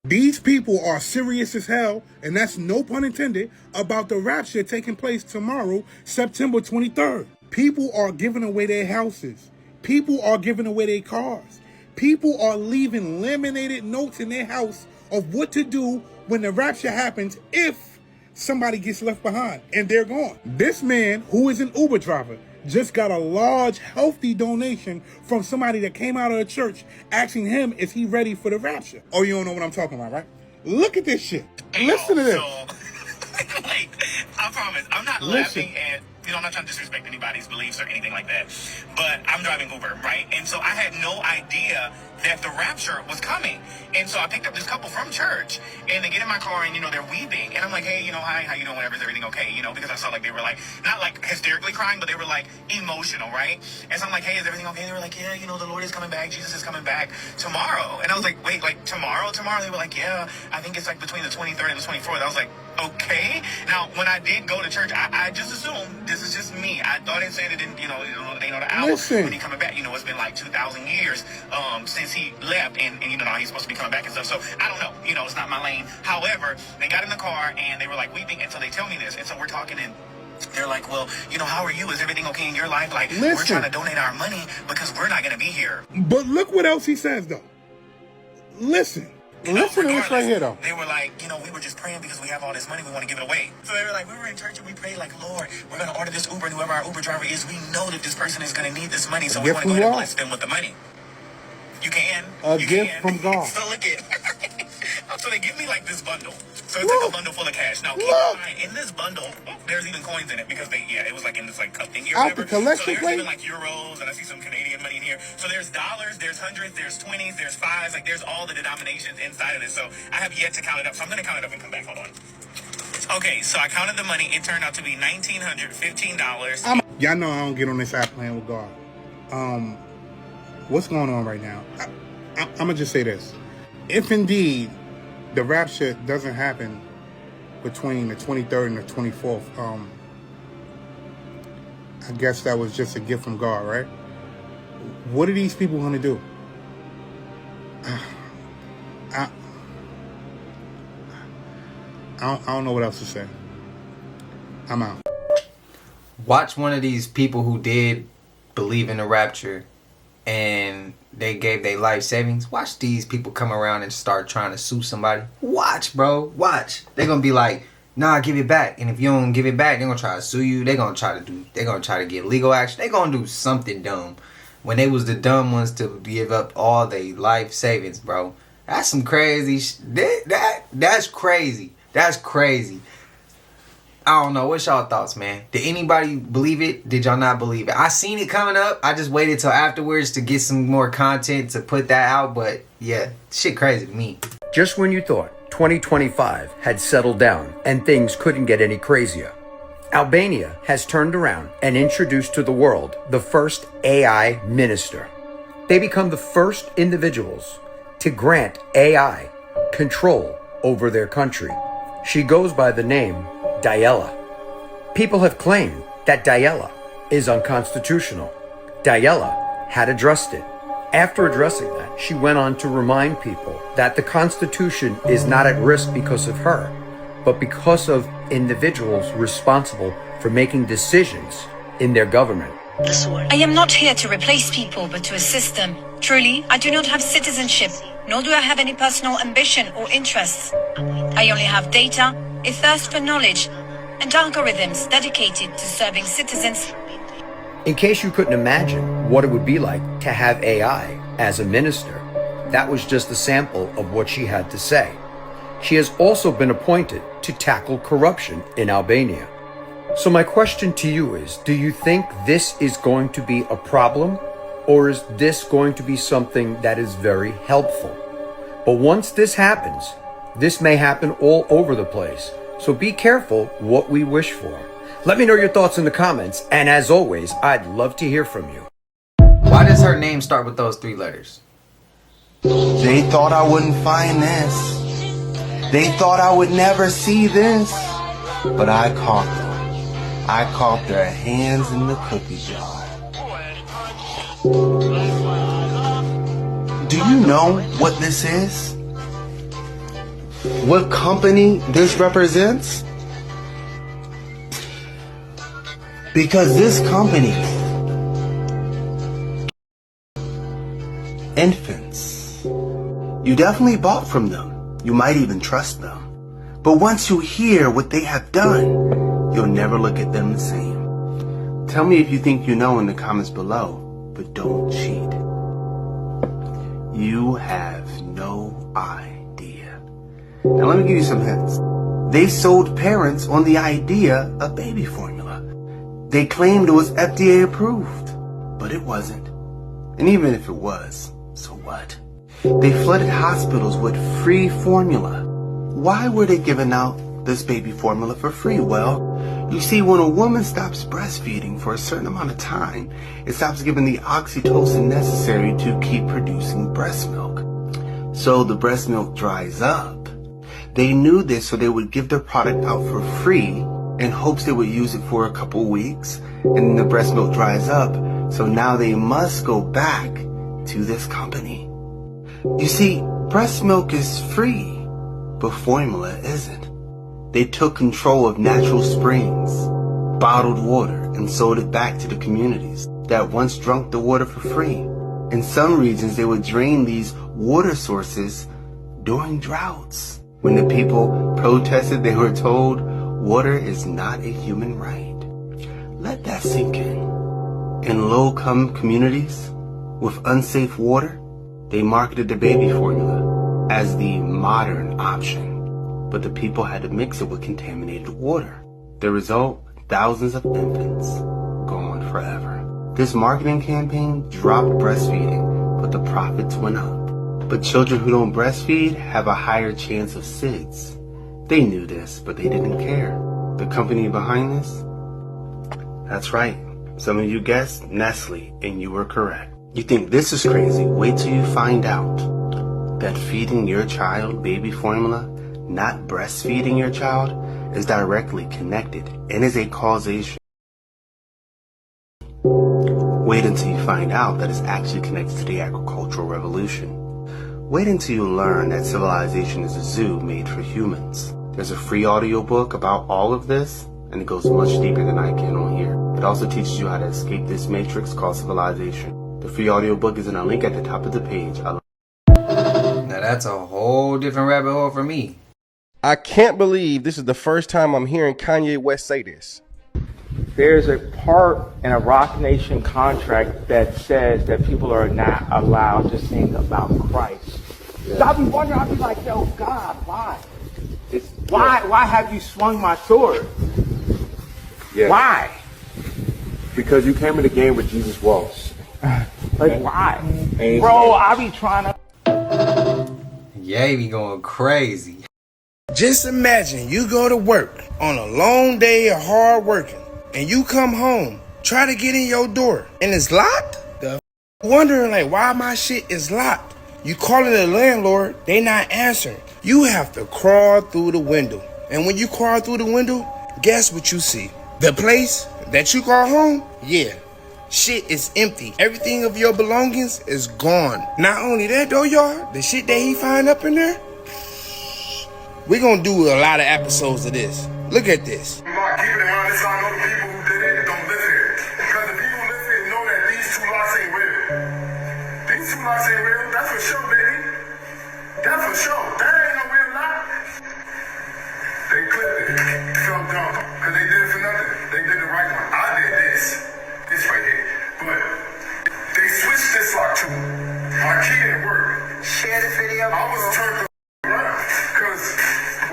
These people are serious as hell, and that's no pun intended, about the rapture taking place tomorrow, September 23rd. People are giving away their houses. People are giving away their cars. People are leaving laminated notes in their house of what to do when the rapture happens if somebody gets left behind and they're gone. This man, who is an Uber driver, just got a large, healthy donation from somebody that came out of the church asking him, is he ready for the rapture? Oh, you don't know what I'm talking about, right? Look at this shit. Listen to this. Like, I promise, I'm not laughing at, I'm not trying to disrespect anybody's beliefs or anything like that, but I'm driving Uber, right? And so I had no idea that the rapture was coming. And so I picked up this couple from church, and they get in my car, and, they're weeping. And I'm like, hey, hi, how you doing, whatever, is everything okay? Because I saw, like, they were, like, not, like, hysterically crying, but they were, like, emotional, right? And so I'm like, hey, is everything okay? And they were like, yeah, the Lord is coming back. Jesus is coming back tomorrow. And I was like, wait, like, tomorrow? They were like, yeah, I think it's, like, between the 23rd and the 24th. I was like, okay. Now, when I did go to church, I just assumed, this is just me. I thought it said it didn't, they know the hour when he coming back. It's been like 2,000 years since he left, and now he's supposed to be coming back and stuff. So I don't know. It's not my lane. However, they got in the car and they were like weeping, and so they tell me this, and so we're talking, and they're like, well, how are you? Is everything okay in your life? Like, we're trying to donate our money because we're not going to be here. But look what else he says, though. Listen to this right here, though. They were like, we were just praying because we have all this money, we want to give it away. So they were like, we were in church and we prayed like, Lord, we're going to order this Uber, and whoever our Uber driver is, we know that this person is going to need this money, so we want to go ahead and bless them with the money. You can. A gift from God. So look at so they give me like this bundle. So it's like a bundle full of cash. Now keep in mind, in this bundle, there's even coins in it because it was like in this like cup thing here. Out the collection so there's plate? even like euros, and I see some Canadian money in here. So there's dollars, there's hundreds, there's 20s, there's fives, like there's all the denominations inside of this. So I have yet to count it up. So I'm gonna count it up and come back. Hold on. Okay, so I counted the money. It turned out to be $1,915. Y'all know I don't get on this app playing with God. What's going on right now? I'm gonna just say this: if indeed the rapture doesn't happen between the 23rd and the 24th, I guess that was just a gift from God, right? What are these people gonna do? I don't know what else to say. I'm out. Watch one of these people who did believe in the rapture and they gave their life savings. Watch these people come around and start trying to sue somebody. Watch, bro. Watch. They're gonna be like, nah, give it back. And if you don't give it back, they're gonna try to sue you. They're gonna try to get legal action. They're gonna do something dumb. When they was the dumb ones to give up all their life savings, bro. That's some crazy that's crazy. That's crazy. I don't know. What's y'all thoughts, man? Did anybody believe it? Did y'all not believe it? I seen it coming up. I just waited till afterwards to get some more content to put that out. But yeah, shit crazy to me. Just when you thought 2025 had settled down and things couldn't get any crazier, Albania has turned around and introduced to the world the first AI minister. They become the first individuals to grant AI control over their country. She goes by the name Diella. People have claimed that Diella is unconstitutional. Diella had addressed it. After addressing that, she went on to remind people that the Constitution is not at risk because of her, but because of individuals responsible for making decisions in their government. I am not here to replace people, but to assist them. Truly, I do not have citizenship, nor do I have any personal ambition or interests. I only have data, a thirst for knowledge, and algorithms dedicated to serving citizens. In case you couldn't imagine what it would be like to have AI as a minister, that was just a sample of what she had to say. She has also been appointed to tackle corruption in Albania. So my question to you is, do you think this is going to be a problem, or is this going to be something that is very helpful? But once this happens, this may happen all over the place. So be careful what we wish for. Let me know your thoughts in the comments, and as always, I'd love to hear from you. Watch Why does her name start with those 3 letters? They thought I wouldn't find this. They thought I would never see this. But I caught them. I caught their hands in the cookie jar. Do you know what this is? What company this represents? Because this company, infants, you definitely bought from them. You might even trust them. But once you hear what they have done, you'll never look at them the same. Tell me if you think you know in the comments below, but don't cheat. You have no idea. Now let me give you some hints. They sold parents on the idea of baby formula. They claimed it was FDA approved, but it wasn't. And even if it was, so what? They flooded hospitals with free formula. Why were they giving out this baby formula for free? Well, you see, when a woman stops breastfeeding for a certain amount of time, it stops giving the oxytocin necessary to keep producing breast milk. So the breast milk dries up. They knew this, so they would give their product out for free in hopes they would use it for a couple weeks, and then the breast milk dries up, so now they must go back to this company. You see, breast milk is free, but formula isn't. They took control of natural springs, bottled water, and sold it back to the communities that once drank the water for free. In some regions, they would drain these water sources during droughts. When the people protested, they were told water is not a human right. Let that sink in. In low-income communities with unsafe water, they marketed the baby formula as the modern option, but the people had to mix it with contaminated water. The result, thousands of infants gone forever. This marketing campaign dropped breastfeeding, but the profits went up. But children who don't breastfeed have a higher chance of SIDS. They knew this, but they didn't care. The company behind this? That's right. Some of you guessed Nestle, and you were correct. You think this is crazy? Wait till you find out that feeding your child baby formula, not breastfeeding your child, is directly connected and is a causation. Wait until you find out that it's actually connected to the agricultural revolution. Wait until you learn that civilization is a zoo made for humans. There's a free audiobook about all of this, and it goes much deeper than I can on here. It also teaches you how to escape this matrix called civilization. The free audiobook is in a link at the top of the page. Now that's a whole different rabbit hole for me. I can't believe this is the first time I'm hearing Kanye West say this. There's a part in a Rock Nation contract that says that people are not allowed to sing about Christ. Yeah. So I'll be wondering, I'll be like, yo, God, why? Why have you swung my sword? Yeah. Why? Because you came in the game with Jesus was. Like, why? Bro, I be trying to... Yeah, he be going crazy. Just imagine you go to work on a long day of hard working, and you come home, try to get in your door, and it's locked? Wondering like why my shit is locked. You calling the landlord, they not answering. You have to crawl through the window. And when you crawl through the window, guess what you see? The place that you call home? Yeah. Shit is empty. Everything of your belongings is gone. Not only that though, y'all, the shit that he find up in there, we're gonna do a lot of episodes of this. Look at this. Keep it in mind, this I know the people who did it don't live here. Because the people who live here know that these 2 locks ain't real. These 2 locks ain't real, that's for sure, baby. That's for sure. That ain't no real lock. They clipped it. Felt dumb. Because they did it for nothing. They did the right one. I did this. This right here. But they switched this lock too. My key didn't work. Share the video. I was turned around. Because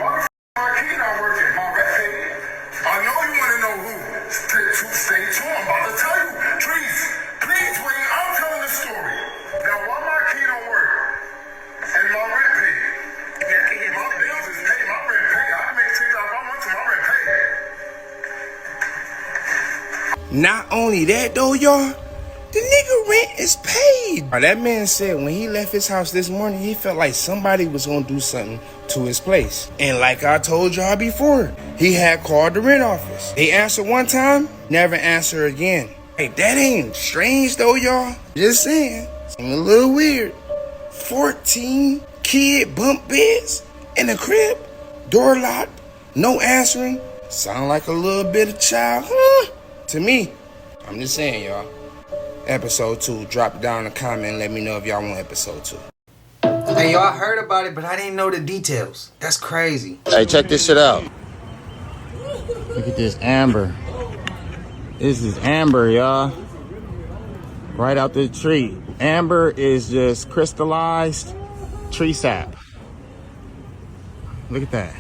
why the my key not working? My rep paid. I know you want to know who. Stay tuned. I'm about to tell you. Please wait. I'm telling the story. Now, why my key don't work? And my rent paid. My bills is paid. My rent paid. I can make $6 a month to my rent paid. Not only that though, y'all, the nigga rent is paid. That man said when he left his house this morning, he felt like somebody was gonna do something to his place. And like I told y'all before, he had called the rent office. They answered one time, never answer again. Hey, that ain't strange though, y'all. Just saying, seems a little weird. 14 kid bunk beds in a crib, door locked, no answering. Sound like a little bit of child, to me. I'm just saying, y'all. Episode 2, drop it down in the comment and let me know if y'all want episode 2. Hey, y'all heard about it, but I didn't know the details. That's crazy. Hey, check this shit out. Look at this amber. This is amber, y'all. Right out the tree. Amber is just crystallized tree sap. Look at that.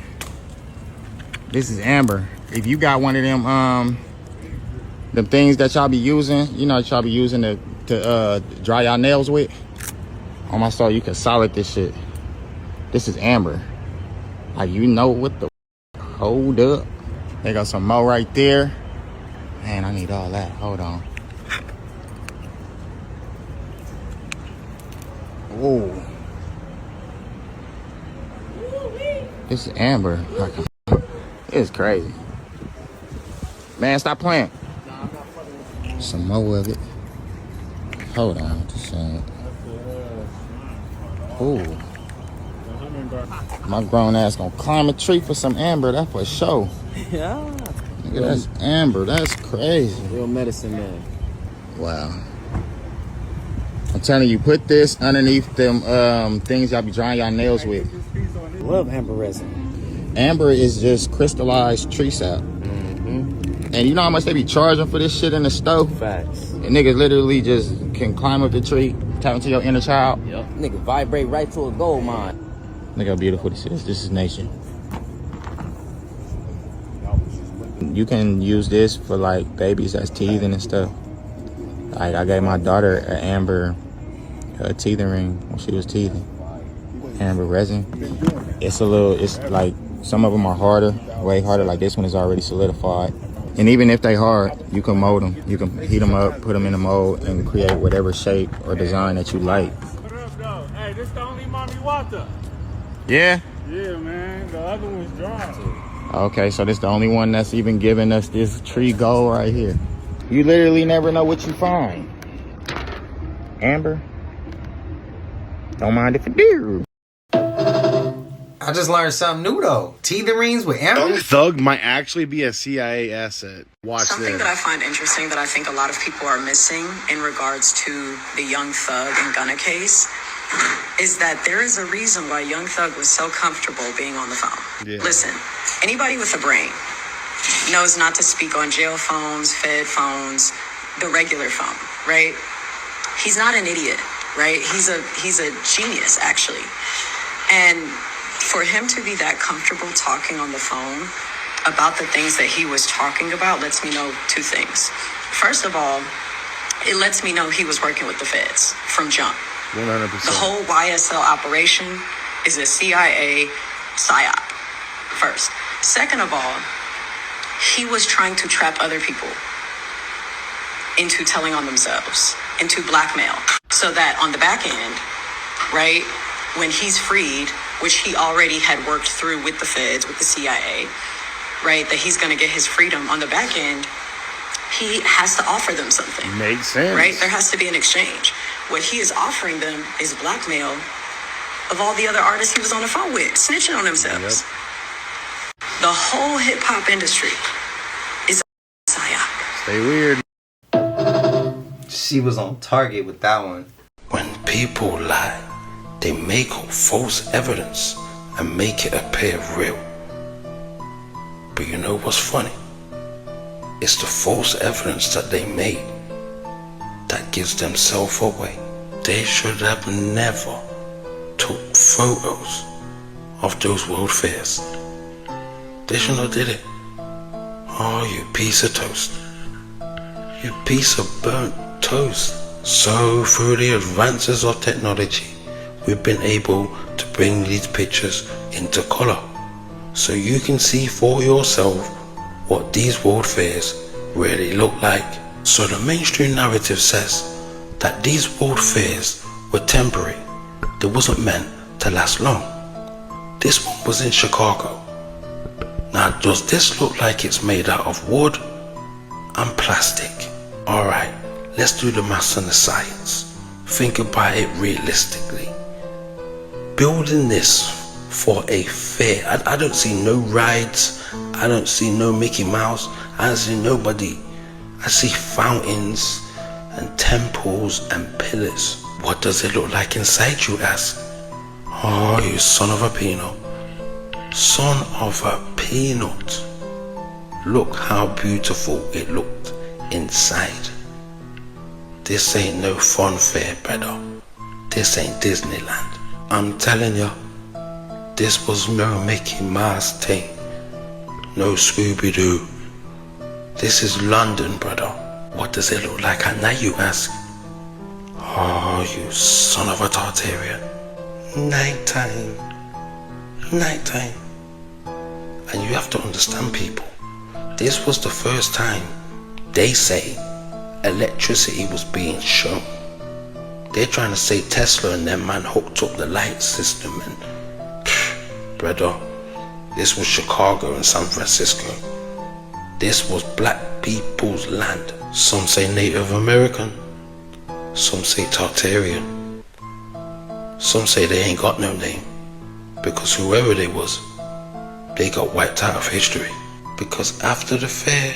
This is amber. If you got one of them things that y'all be using, you know, y'all be using to dry y'all nails with, on my soul, you can solid this shit. This is amber. Like, you know what the hold up. They got some more right there. Man, I need all that. Hold on. Whoa. This is amber. It's crazy. Man, stop playing. Some more of it. Hold on. Ooh. My grown ass gonna climb a tree for some amber. That's for sure. Yeah. Nigga, that's amber. That's crazy. Real medicine man. Wow. I'm telling you, put this underneath them things y'all be drying y'all nails with. Love amber resin. Amber is just crystallized tree sap. And you know how much they be charging for this shit in the stove? Facts. And niggas literally just can climb up the tree, tap into your inner child. Yep. Nigga vibrate right to a gold mine. Look how beautiful this is. This is nature. You can use this for like babies that's teething and stuff. Like I gave my daughter an amber teething ring when she was teething. Amber resin. It's like some of them are harder, way harder. Like this one is already solidified. And even if they hard, you can mold them. You can heat them up, put them in a mold, and create whatever shape or design that you like. Hey, this the only mommy water. Yeah? Yeah, man. The other one's dry. Okay, so this is the only one that's even giving us this tree gold right here. You literally never know what you find. Amber? Don't mind if it do. I just learned something new though. Teething rings with amber. Young Thug might actually be a CIA asset. Watch Something this. that I find interesting that I think a lot of people are missing in regards to the Young Thug and Gunna case is that there is a reason why Young Thug was so comfortable being on the phone. Yeah. Listen, anybody with a brain knows not to speak on jail phones, Fed phones, the regular phone, right? He's not an idiot, right? He's a genius, actually. And for him to be that comfortable talking on the phone about the things that he was talking about lets me know two things. First of all, it lets me know he was working with the feds from jump. 100%. The whole YSL operation is a CIA psyop, first. Second of all, he was trying to trap other people into telling on themselves, into blackmail, so that on the back end, right, when he's freed, which he already had worked through with the feds, with the CIA, right, that he's going to get his freedom on the back end, he has to offer them something. Makes sense. Right? There has to be an exchange. What he is offering them is blackmail of all the other artists he was on the phone with, snitching on themselves. Yep. The whole hip-hop industry is a psyop. Stay weird. She was on target with that one. When people lie, they make up false evidence and make it appear real. But you know what's funny? It's the false evidence that they made that gives themselves away. They should have never took photos of those world fairs. They should have did it. Oh, you piece of toast. You piece of burnt toast. So through the advances of technology, we've been able to bring these pictures into color, so you can see for yourself what these world fairs really look like. So the mainstream narrative says that these world fairs were temporary. They wasn't meant to last long. This one was in Chicago. Now, does this look like it's made out of wood and plastic? Alright, let's do the maths and the science. Think about it realistically. Building this for a fair, I don't see no rides, I don't see no Mickey Mouse, I don't see nobody. I see fountains and temples and pillars. What does it look like inside, you ask? Oh, you son of a peanut. Son of a peanut. Look how beautiful it looked inside. This ain't no fun fair, brother. This ain't Disneyland. I'm telling ya, this was no Mickey Mouse thing. No Scooby-Doo. This is London, brother. What does it look like at night, you ask? Oh, you son of a Tartarian. Nighttime. Nighttime. And you have to understand, people, this was the first time they say electricity was being shown. They're trying to say Tesla and them man hooked up the light system and brother, this was Chicago and San Francisco. This was black people's land. Some say Native American, some say Tartarian, some say they ain't got no name, because whoever they was, they got wiped out of history. Because after the fair,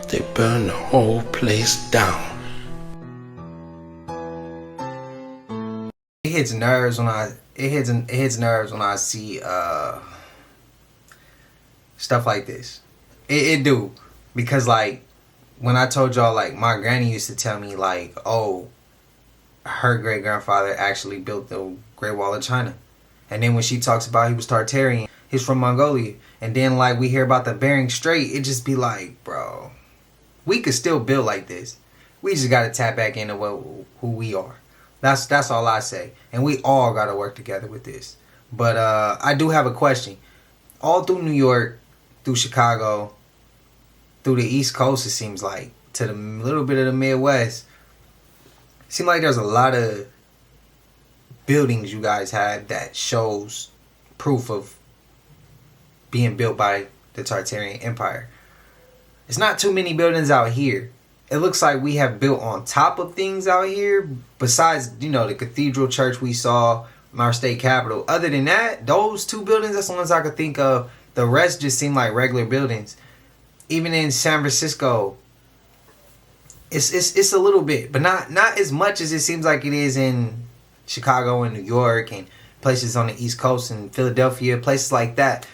they burned the whole place down. It hits nerves when it hits nerves when I see stuff like this. It do, because like when I told y'all, like my granny used to tell me like, oh, her great grandfather actually built the Great Wall of China, and then when she talks about he was Tartarian, he's from Mongolia, and then like we hear about the Bering Strait, it just be like, bro, we could still build like this. We just gotta tap back into who we are. That's all I say. And we all got to work together with this. But I do have a question. All through New York, through Chicago, through the East Coast, it seems like, to the little bit of the Midwest, it seems like there's a lot of buildings you guys have that shows proof of being built by the Tartarian Empire. It's not too many buildings out here. It looks like we have built on top of things out here, besides, you know, the cathedral church we saw in our state capital. Other than that, those two buildings, that's the ones I could think of. The rest just seem like regular buildings. Even in San Francisco, it's a little bit, but not as much as it seems like it is in Chicago and New York and places on the East Coast and Philadelphia, places like that.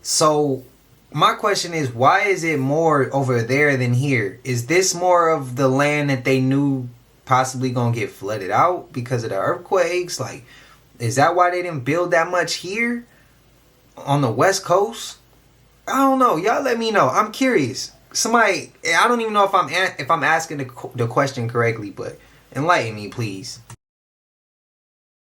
So my question is, why is it more over there than here? Is this more of the land that they knew possibly gonna get flooded out because of the earthquakes? Like, is that why they didn't build that much here on the West Coast? I don't know. Y'all let me know. I'm curious. Somebody, I don't even know if I'm asking the question correctly, but enlighten me, please.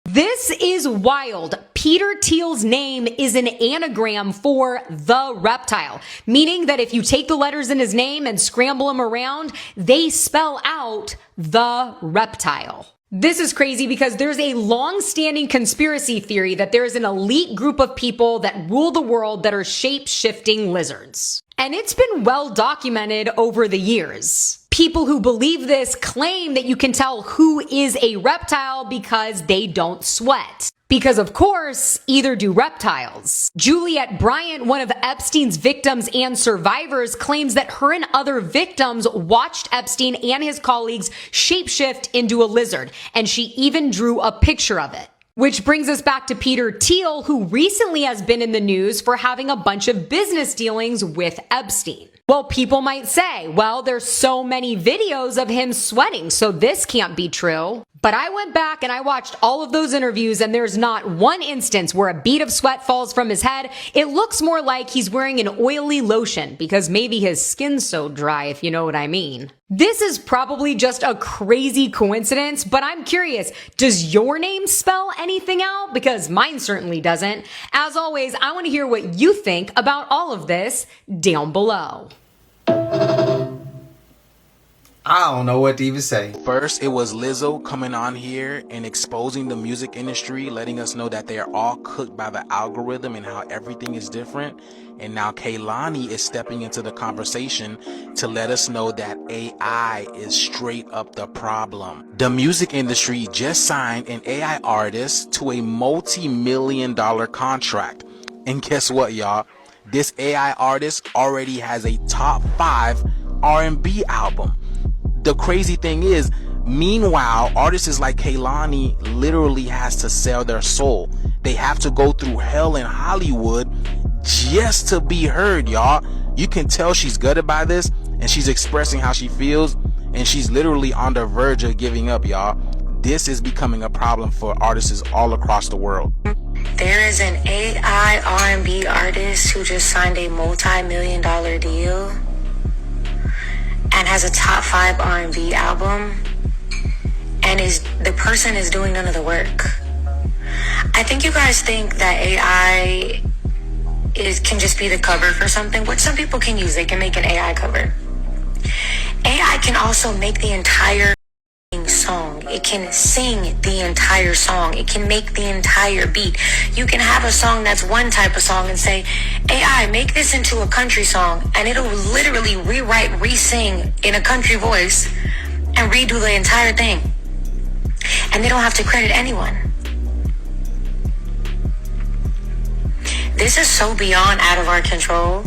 This is wild. Peter Thiel's name is an anagram for the reptile, meaning that if you take the letters in his name and scramble them around, they spell out the reptile. This is crazy because there's a long-standing conspiracy theory that there is an elite group of people that rule the world that are shape-shifting lizards. And it's been well documented over the years. People who believe this claim that you can tell who is a reptile because they don't sweat. Because of course, either do reptiles. Juliette Bryant, one of Epstein's victims and survivors, claims that her and other victims watched Epstein and his colleagues shapeshift into a lizard, and she even drew a picture of it. Which brings us back to Peter Thiel, who recently has been in the news for having a bunch of business dealings with Epstein. Well, people might say, well, there's so many videos of him sweating, so this can't be true. But I went back and I watched all of those interviews, and there's not one instance where a bead of sweat falls from his head. It looks more like he's wearing an oily lotion, because maybe his skin's so dry, if you know what I mean. This is probably just a crazy coincidence, but I'm curious, does your name spell anything out? Because mine certainly doesn't. As always, I want to hear what you think about all of this down below. I don't know what to even say. First, it was Lizzo coming on here and exposing the music industry, letting us know that they are all cooked by the algorithm and how everything is different. And now Kehlani is stepping into the conversation to let us know that AI is straight up the problem. The music industry just signed an AI artist to a multi-million-dollar contract. And guess what, y'all? This AI artist already has a top 5 R&B album. The crazy thing is, meanwhile, artists like Kehlani literally has to sell their soul. They have to go through hell in Hollywood just to be heard, y'all. You can tell she's gutted by this, and she's expressing how she feels, and she's literally on the verge of giving up, y'all. This is becoming a problem for artists all across the world. There is an AI R&B artist who just signed a multi-million-dollar deal and has a top 5 R&B album, and the person is doing none of the work. I think you guys think that AI can just be the cover for something, which some people can use. They can make an AI cover. AI can also make the entire song. It can sing the entire song. It can make the entire beat. You can have a song that's one type of song and say, AI, make this into a country song, and it'll literally rewrite, re-sing in a country voice and redo the entire thing. And they don't have to credit anyone. This is so beyond out of our control,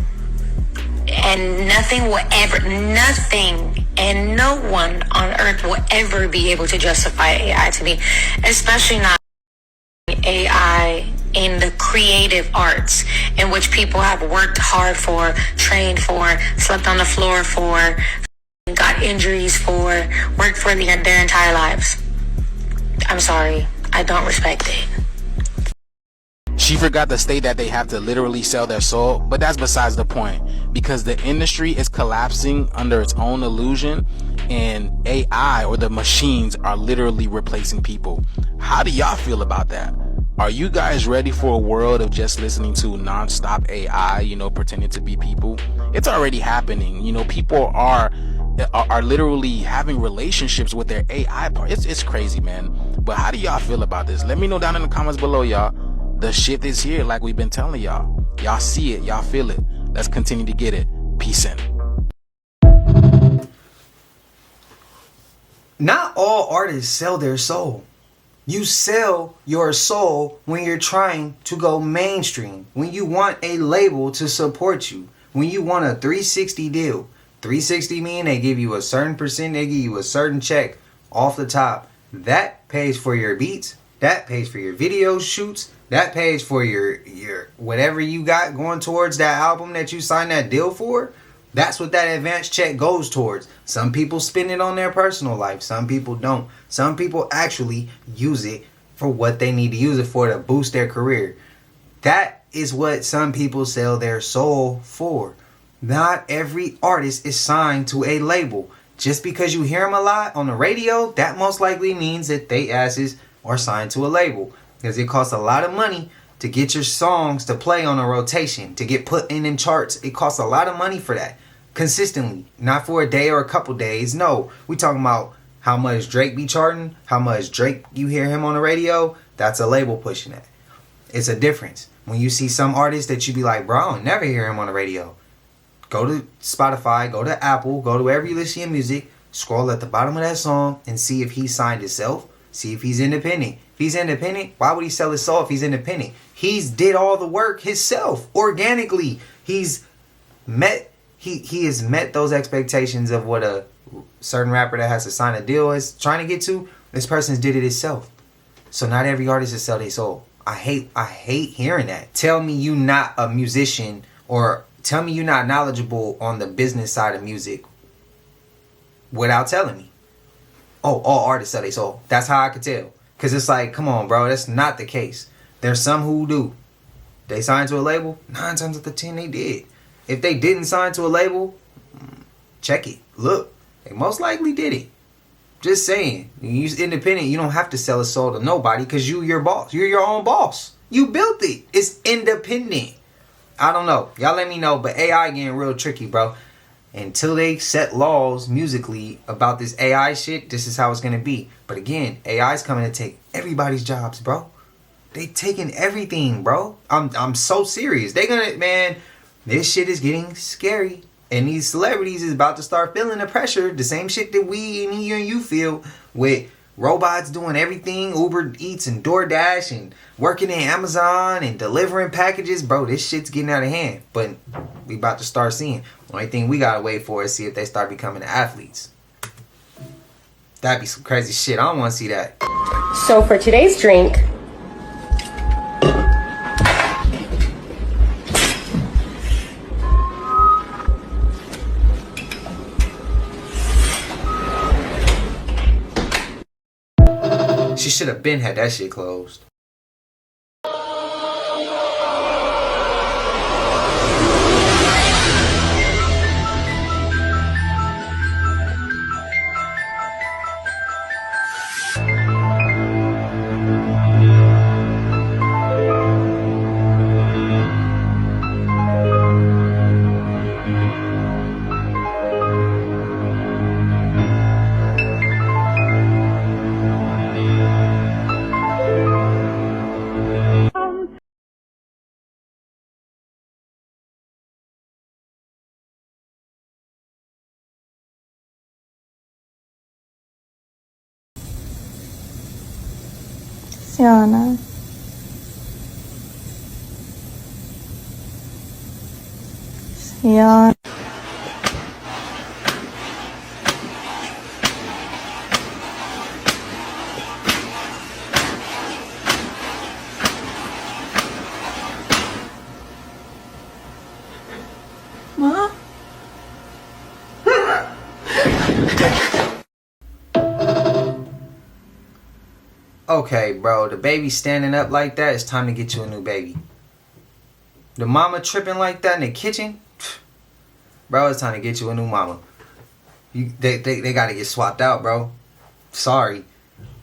and nothing and no one on earth will ever be able to justify AI to me, especially not AI in the creative arts, in which people have worked hard for, trained for, slept on the floor for, got injuries for, worked for their entire lives. I'm sorry, I don't respect it. She forgot to state that they have to literally sell their soul, but that's besides the point, because the industry is collapsing under its own illusion, and AI, or the machines, are literally replacing people. How do y'all feel about that? Are you guys ready for a world of just listening to non-stop AI, pretending to be people? It's already happening. People are literally having relationships with their AI part. It's crazy, man. But how do y'all feel about this? Let me know down in the comments below, y'all. The shift is here, like we've been telling y'all. Y'all see it, y'all feel it. Let's continue to get it. Peace in. Not all artists sell their soul. You sell your soul when you're trying to go mainstream, when you want a label to support you, when you want a 360 deal. 360 mean they give you a certain percent, they give you a certain check off the top. That pays for your beats, that pays for your video shoots, that pays for your whatever you got going towards that album that you signed that deal for. That's what that advance check goes towards. Some people spend it on their personal life. Some people don't. Some people actually use it for what they need to use it for, to boost their career. That is what some people sell their soul for. Not every artist is signed to a label. Just because you hear them a lot on the radio, that most likely means that they asses are signed to a label. Because it costs a lot of money to get your songs to play on a rotation, to get put in them charts. It costs a lot of money for that. Consistently. Not for a day or a couple days. No. We talking about how much Drake be charting, how much Drake you hear him on the radio. That's a label pushing that. It's a difference. When you see some artists that you be like, bro, I don't never hear him on the radio. Go to Spotify, go to Apple, go to wherever you listen to your music, scroll at the bottom of that song and see if he signed himself. See if he's independent. If he's independent, why would he sell his soul if he's independent? He's did all the work himself, organically. He's met, he has met those expectations of what a certain rapper that has to sign a deal is trying to get to. This person's did it himself. So not every artist is sell their soul. I hate hearing that. Tell me you not a musician, or tell me you're not knowledgeable on the business side of music without telling me. Oh, all artists sell their soul. That's how I could tell. Because it's like, come on, bro. That's not the case. There's some who do. They signed to a label. 9 times out of 10, they did. If they didn't sign to a label, check it. Look. They most likely did it. Just saying. You're independent. You don't have to sell a soul to nobody because you're your boss. You're your own boss. You built it. It's independent. I don't know. Y'all let me know. But AI getting real tricky, bro. Until they set laws musically about this AI shit, this is how it's going to be. But again, AI is coming to take everybody's jobs, bro. They taking everything, bro. I'm so serious. They gonna, man, this shit is getting scary. And these celebrities is about to start feeling the pressure. The same shit that we and you feel with robots doing everything. Uber Eats and DoorDash and working in Amazon and delivering packages. Bro, this shit's getting out of hand. But we about to start seeing. The only thing we gotta wait for is see if they start becoming athletes. That'd be some crazy shit. I don't want to see that. So for today's drink, she should have been had that shit closed. Siana. Siana. Ma? Okay, bro, the baby standing up like that, it's time to get you a new baby. The mama tripping like that in the kitchen, bro, it's time to get you a new mama. They gotta get swapped out, bro. Sorry.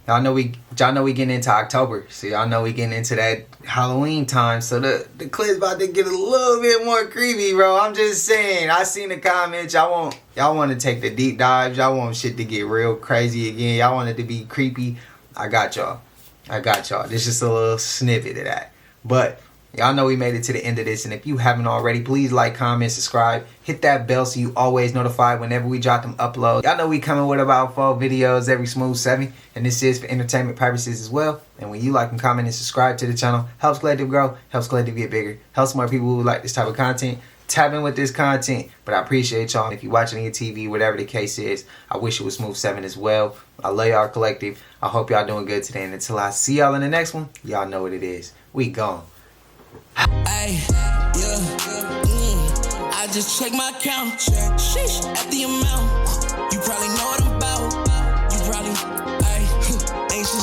Y'all know we getting into October, so y'all know we getting into that Halloween time, so the clip's about to get a little bit more creepy, bro. I'm just saying. I seen the comments. Y'all want to take the deep dives. Y'all want shit to get real crazy again. Y'all want it to be creepy. I got y'all. This is just a little snippet of that. But y'all know we made it to the end of this. And if you haven't already, please like, comment, subscribe. Hit that bell so you always notified whenever we drop them uploads. Y'all know we coming with about 4 videos every smooth 7. And this is for entertainment purposes as well. And when you like and comment and subscribe to the channel, helps Collective grow, helps Collective get bigger, helps more people who like this type of content tap in with this content. But I appreciate y'all. If you're watching on your TV, whatever the case is, I wish it was smooth 7 as well. I love y'all, Collective. I hope y'all doing good today. And until I see y'all in the next one, y'all know what it is. We gone. Ay, yeah, I just check my account. Sheesh, at the amount.